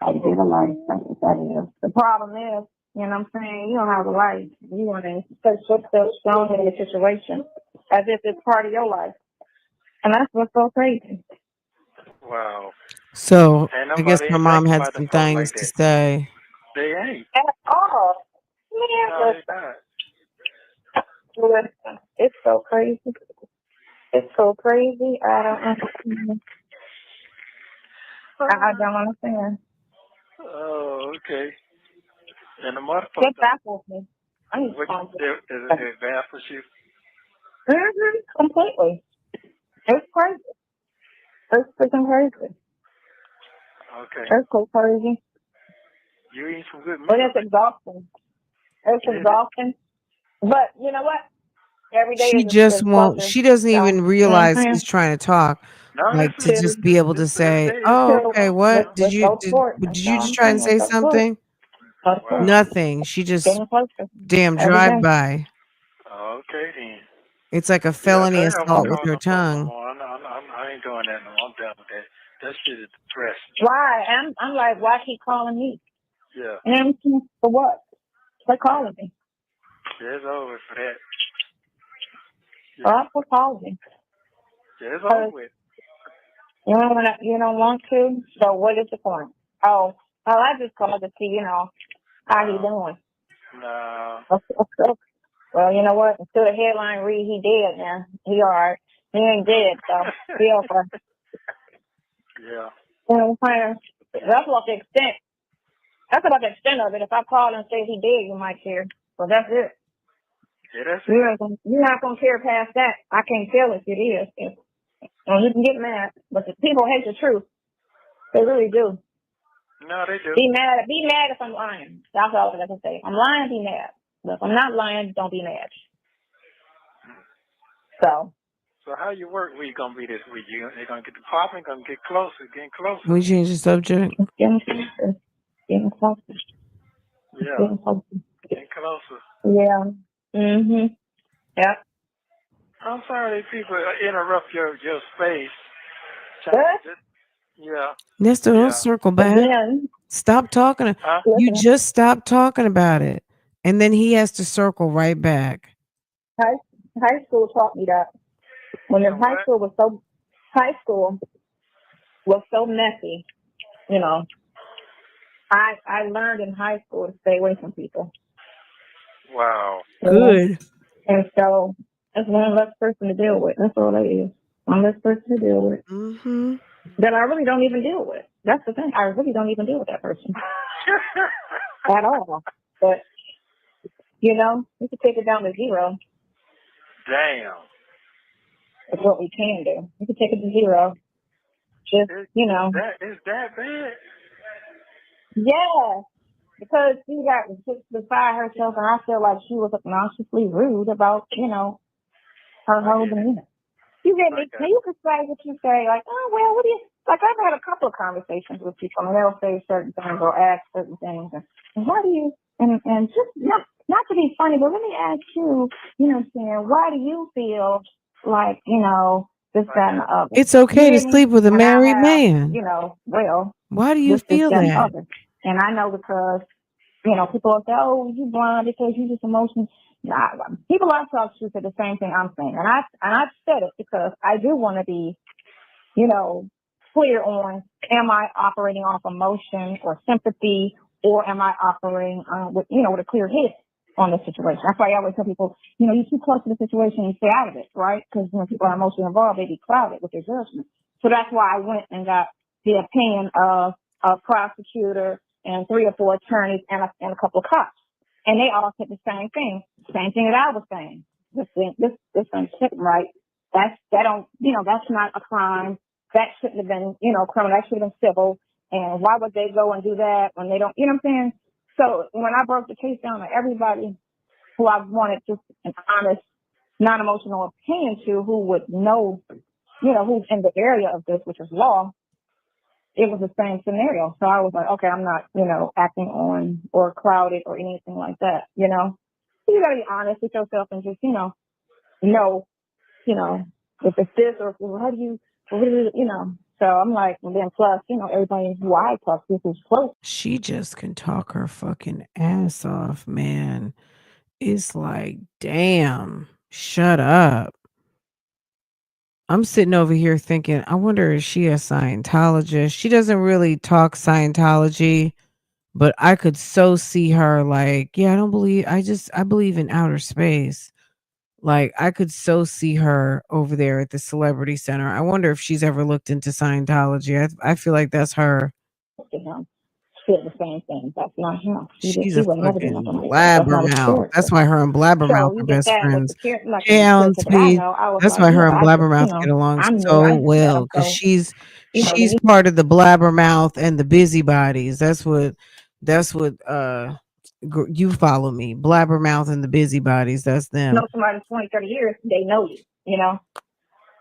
I did a life. That is. The problem is, you know what I'm saying, you don't have a life. You want to put yourself strong in the situation as if it's part of your life. And that's what's so crazy. Wow. So I guess my mom had some things to say. They ain't. At all. Man, listen, it's so crazy. It's so crazy. I don't understand. I don't understand. Oh, okay. And the motherfucker. It baffles me. Is it baffles you? Completely. It's crazy. It's freaking crazy. Okay. It's so crazy. You eat some good meat. But it's exhausting. Exhausting. But you know what? Every day she just won't. She doesn't even realize he's trying to talk. Like to just be able to say, "Oh, okay, what did you just try and say something?" Nothing. She just damn drive by. Okay then. It's like a felony assault with her tongue. I ain't doing that no more. I'm done with that. That shit is depressing. Why? I'm like, why keep calling me? Yeah. And for what? They're calling me. Yeah, it's over for that. Well, for calling me. Yeah, it's over with. You don't want to? So what is the point? Oh, well, I just called to see, how he doing. No. Well, you know what? Until the headline read, he dead now. He all right. He ain't dead, so he okay. Yeah. You know what I'm saying? That's what the extent That's about the extent of it. If I call and say he did, you might care. But that's it. Yeah, that's it. You're not gonna care past that. I can't tell if it is. And you can get mad, but the people hate the truth. They really do. No, they do. Be mad if I'm lying. That's all I can say. If I'm lying, be mad. But if I'm not lying, don't be mad. So how your work week gonna be this week? They're gonna get the popping, gonna get closer, getting closer. Can we change the subject? it's getting closer. Getting closer. Yeah. Getting closer. Getting closer. Yeah. Mhm. Yep. I'm sorry these people interrupt your space. Yeah. Nesto, don't circle back. Again, Stop talking. You just stop talking about it. And then he has to circle right back. High school taught me that. When high school was so messy, you know. I learned in high school to stay away from people. Wow. Good. And so it's one less person to deal with. That's all that is. One less person to deal with. Mm-hmm. That I really don't even deal with. That's the thing. I really don't even deal with that person. At all. But, you know, we could take it down to 0. Damn. That's what we can do. We could take it to 0. Just, you know. Is that bad? Yeah. Because she got beside herself, and I feel like she was obnoxiously rude about, you know, her whole demeanor. You get me? You can say what you say, like, oh, well, what do you, like, I've had a couple of conversations with people, and they'll say certain things or ask certain things, and why do you, and just, not to be funny, but let me ask you, you know what I'm saying, why do you feel like, you know, this, that, and the other? It's okay to sleep with a married man. You know, well, why do you feel that? that? And I know because, you know, people will say, oh, you blind because you just emotional. Nah, people I talk to say the same thing I'm saying. And I've said it because I do want to be, you know, clear on, am I operating off emotion or sympathy, or am I operating with, you know, with a clear head on the situation? That's why I always tell people, you know, you're too close to the situation, you stay out of it, right? Because when people are emotionally involved, they be clouded with their judgment. So that's why I went and got the opinion of a prosecutor and 3 or 4 attorneys and a couple of cops. And they all said the same thing that I was saying. This ain't sitting right. That don't, you know, that's not a crime. That shouldn't have been, you know, criminal. That should have been civil. And why would they go and do that when they don't, you know what I'm saying? So when I broke the case down to everybody who I wanted just an honest, non-emotional opinion to, who would know, you know, who's in the area of this, which is law, it was the same scenario. So I was like, okay, I'm not, you know, acting on or clouded or anything like that, you know. You gotta be honest with yourself and just, you know, if it's this or what do you, you know. So I'm like, and then plus, you know, everybody who I talk to who's close. She just can talk her fucking ass off, man. It's like, damn, shut up. I'm sitting over here thinking, I wonder if she a Scientologist. She doesn't really talk Scientology, but I could so see her like, yeah, I believe in outer space. Like, I could so see her over there at the Celebrity Center. I wonder if she's ever looked into Scientology. I feel like that's her. Said the same thing. That's not him. She's a fucking blabbermouth. That's why her and Blabbermouth are best friends. Jay please. That's why her and Blabbermouth get along so well, because she's part of the Blabbermouth and the Busybodies. That's what you follow me. Blabbermouth and the Busybodies. That's them. You know somebody 20, 30 years, they know you, you know.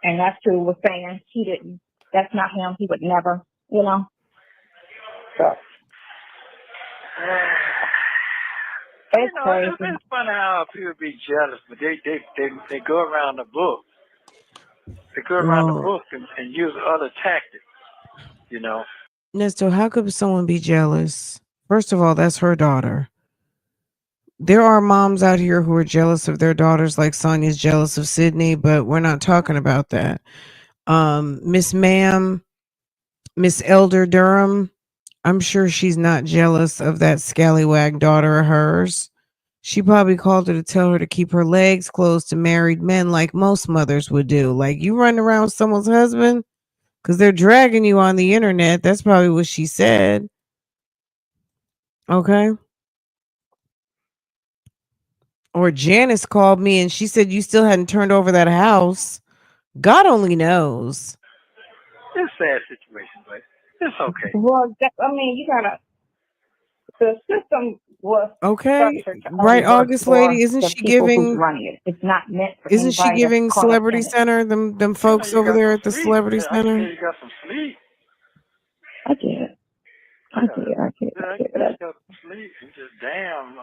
And that's who was saying he didn't. That's not him. He would never, you know. So. It's funny how people be jealous, but they go around the book. They go around the book and use other tactics, you know. Nesto, how could someone be jealous? First of all, that's her daughter. There are moms out here who are jealous of their daughters, like Sonia's jealous of Sydney, but we're not talking about that. Miss Elder Durham, I'm sure she's not jealous of that scallywag daughter of hers. She probably called her to tell her to keep her legs closed to married men like most mothers would do. Like, you run around with someone's husband because they're dragging you on the internet. That's probably what she said. Okay. Or Janice called me and she said you still hadn't turned over that house. God only knows. It's a sad situation, but it's okay. Well, I mean, you gotta. The system was Okay. structured to only Right, work August lady. for Isn't the she people who's giving running it. It's not meant for isn't she anybody that's giving caught up Celebrity in it. Center, them You know, folks you over got there some at the sleep. Celebrity I can tell Center? you got some sleep. I did. I Yeah, did. I did. yeah, I I did. can tell you got some sleep. You just damn.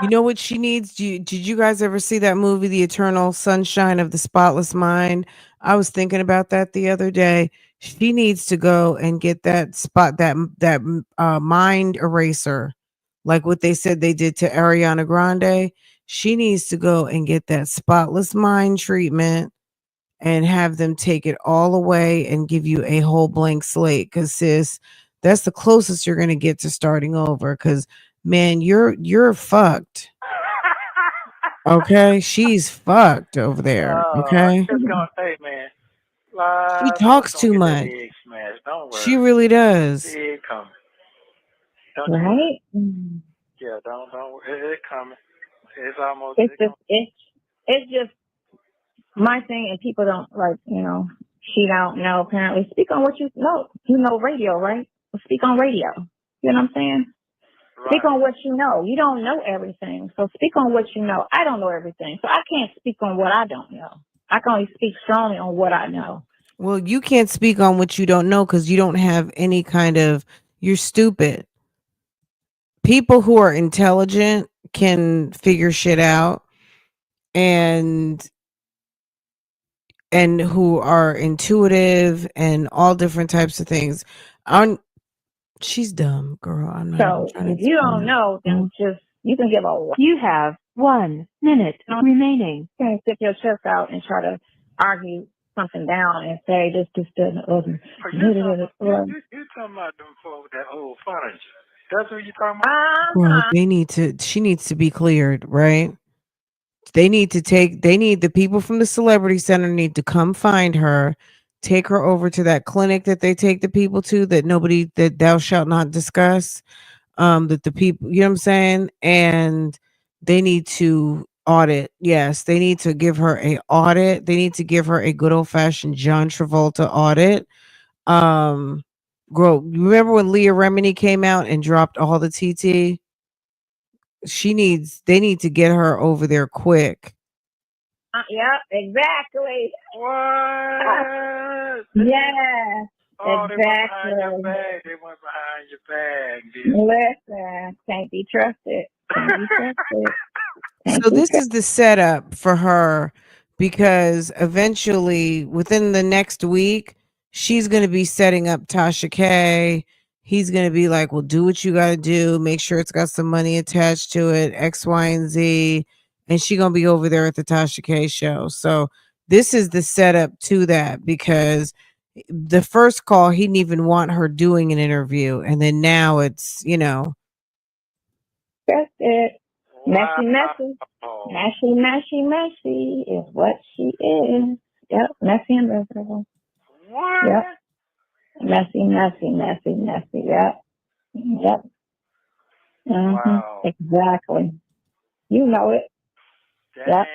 You know what she needs? Did you guys ever see that movie, The Eternal Sunshine of the Spotless Mind? I was thinking about that the other day. She needs to go and get that mind eraser, like what they said they did to Ariana Grande. She needs to go and get that spotless mind treatment and have them take it all away and give you a whole blank slate. Cause sis, that's the closest you're gonna get to starting over. Cause man, you're fucked. Okay, she's fucked over there. Okay, Just gonna say, man, she folks talks gonna too get that much. egg smashed. Don't She worry. really does. The egg coming. Don't you worry. Right? Mm. Yeah, don't. It coming. It's almost. It's just it's just my thing, and people don't like. She don't know. Apparently, speak on what you know. You know radio, right? Well, speak on radio. You know what I'm saying? Speak on what you know. You don't know everything, so speak on what you know. I don't know everything, so I can't speak on what I don't know. I can only speak strongly on what I know. Well, you can't speak on what you don't know because you don't have any kind of. You're stupid. People who are intelligent can figure shit out, and who are intuitive and all different types of things. She's dumb, girl. I'm not even So trying to if you don't explain it. know, then just you can give a. You have 1 minute remaining. You can stick your chest out and try to argue something down and say this doesn't. You talking about them folks with that old furniture? That's what you talking about? Well, she needs to be cleared, right? They need the people from the Celebrity Center need to come find her, take her over to that clinic that they take the people to that thou shalt not discuss. That the people, you know what I'm saying? And they need to audit. Yes, they need to give her a audit. They need to give her a good old fashioned John Travolta audit. Girl, you remember when Leah Remini came out and dropped all the TT? They need to get her over there quick. Yeah, exactly. What? Yes, exactly. They went behind your back. Listen, can't be trusted. Can't be trusted. So this is the setup for her, because eventually within the next week, she's going to be setting up Tasha K. He's going to be like, well, do what you got to do. Make sure it's got some money attached to it, X, Y, and Z. And she's going to be over there at the Tasha K show. So this is the setup to that, because the first call, he didn't even want her doing an interview. And then now it's, That's it. Messy is what she is. Yep, messy and miserable. What? Yep. Messy. Yep. Yep. Mm-hmm. Wow. Exactly. You know it. Damn. Yep.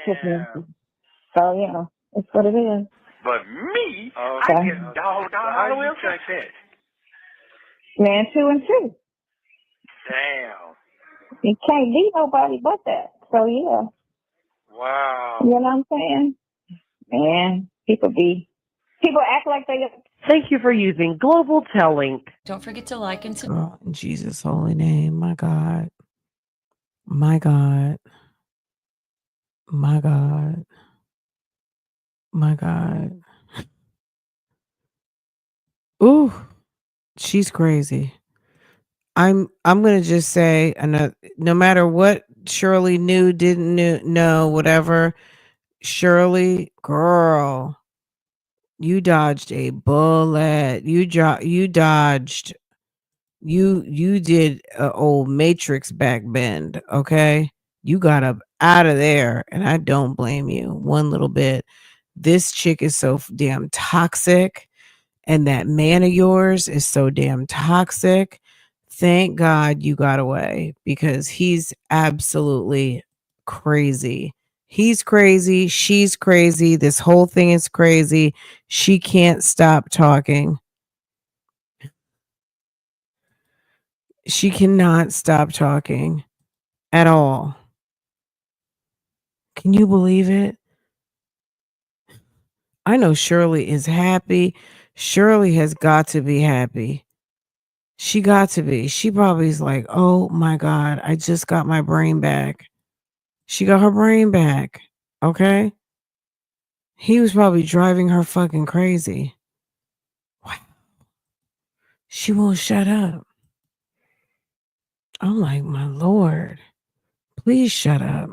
So, it's what it is. But me, I get dogged down all the way up like that. Man, 2 and 2. Damn. You can't be nobody but that. So, yeah. Wow. You know what I'm saying? Man, people act like they. Thank you for using Global Tel Link. Don't forget to like and girl, in Jesus' holy name. My God. My God. My God. My God. Ooh, she's crazy. I'm gonna just say, no matter what Shirley knew, didn't know, whatever, Shirley, girl, you dodged a bullet. You dodged. You did a old Matrix back bend. Okay, you got up out of there, and I don't blame you one little bit. This chick is so damn toxic, and that man of yours is so damn toxic. Thank God you got away because he's absolutely crazy. He's crazy. She's crazy. This whole thing is crazy. She can't stop talking. She cannot stop talking at all. Can you believe it? I know Shirley is happy. Shirley has got to be happy. She got to be. She probably is like, oh my God, I just got my brain back. She got her brain back. Okay. He was probably driving her fucking crazy. Wow. She won't shut up. I'm like, my Lord, please shut up.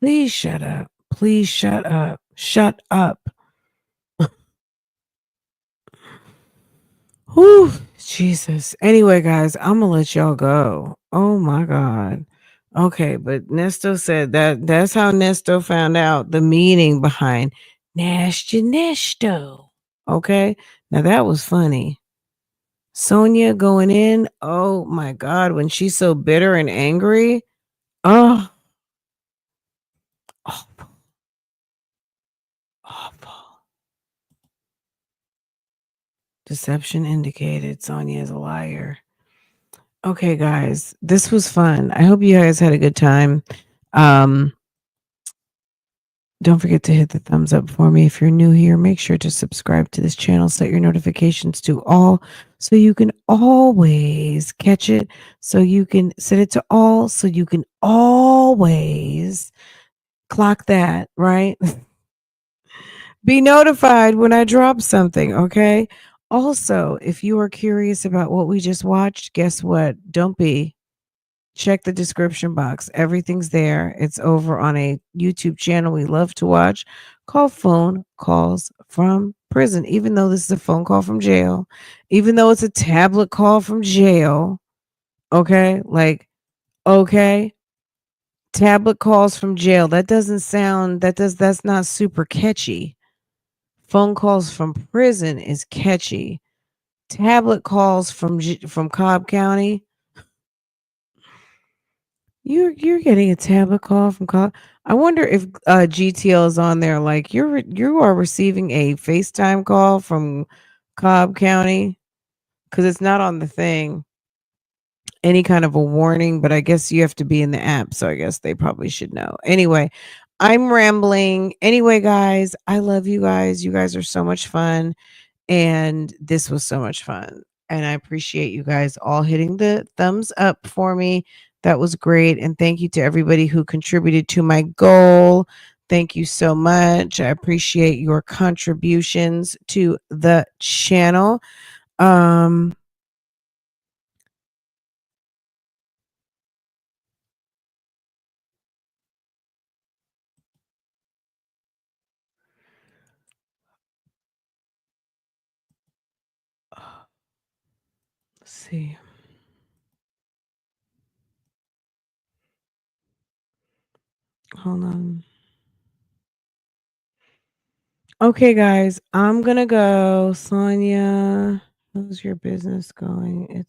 Please shut up. Please shut up. Shut up. Whew, Jesus. Anyway, guys, I'm gonna let y'all go. Oh my God. Okay, but Nesto said that's how Nesto found out the meaning behind Nasty Nesto. Okay, now that was funny. Sonia going in. Oh my God, when she's so bitter and angry. Oh, awful. Awful. Deception indicated Sonia is a liar. Okay, guys, this was fun. I hope you guys had a good time. Don't forget to hit the thumbs up for me. If you're new here, make sure to subscribe to this channel, set your notifications to all so you can always catch it. So you can set it to all so you can always clock that, right? Be notified when I drop something, okay? Also, if you are curious about what we just watched, guess what? Don't be. Check the description box. Everything's there. It's over on a YouTube channel we love to watch called Phone Calls from Prison. Even though this is a phone call from jail, even though it's a tablet call from jail, okay? Like, okay, tablet calls from jail. That doesn't sound that's not super catchy. Phone calls from prison is catchy. Tablet calls from Cobb County. You're getting a tablet call from Cobb. I wonder if GTL is on there. Like you are receiving a FaceTime call from Cobb County because it's not on the thing. Any kind of a warning, but I guess you have to be in the app, so I guess they probably should know. Anyway, I'm rambling. Anyway, guys, I love you guys. You guys are so much fun. And this was so much fun. And I appreciate you guys all hitting the thumbs up for me. That was great. And thank you to everybody who contributed to my goal. Thank you so much. I appreciate your contributions to the channel. Let's see. Hold on. Okay, guys, I'm gonna go. Sonia, how's your business going?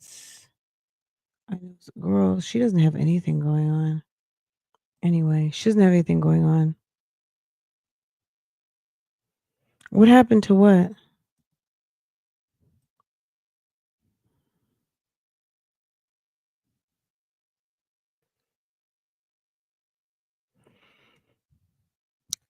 I know, girl, she doesn't have anything going on. Anyway, she doesn't have anything going on. What happened to what?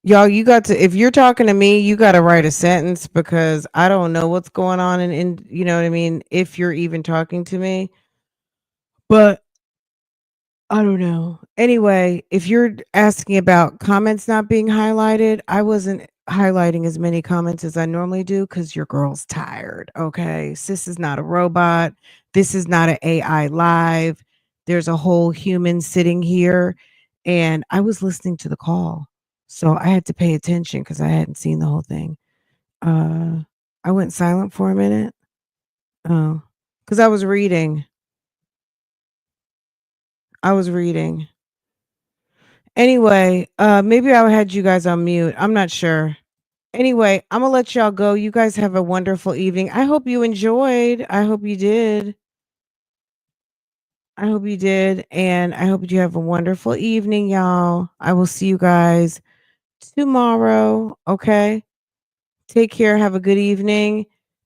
Y'all, you got to, if you're talking to me, you got to write a sentence because I don't know what's going on in, you know what I mean? If you're even talking to me, but I don't know. Anyway, if you're asking about comments not being highlighted, I wasn't highlighting as many comments as I normally do because your girl's tired. Okay. Sis is not a robot. This is not an AI live. There's a whole human sitting here. And I was listening to the call. So I had to pay attention because I hadn't seen the whole thing. I went silent for a minute. Oh, because I was reading. I was reading. Anyway, maybe I had you guys on mute. I'm not sure. Anyway, I'm gonna let y'all go. You guys have a wonderful evening. I hope you enjoyed. I hope you did. I hope you did. And I hope you have a wonderful evening, y'all. I will see you guys tomorrow. Okay. Take care. Have a good evening.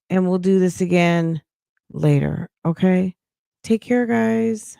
And we'll do this again later. Okay. Take care, guys.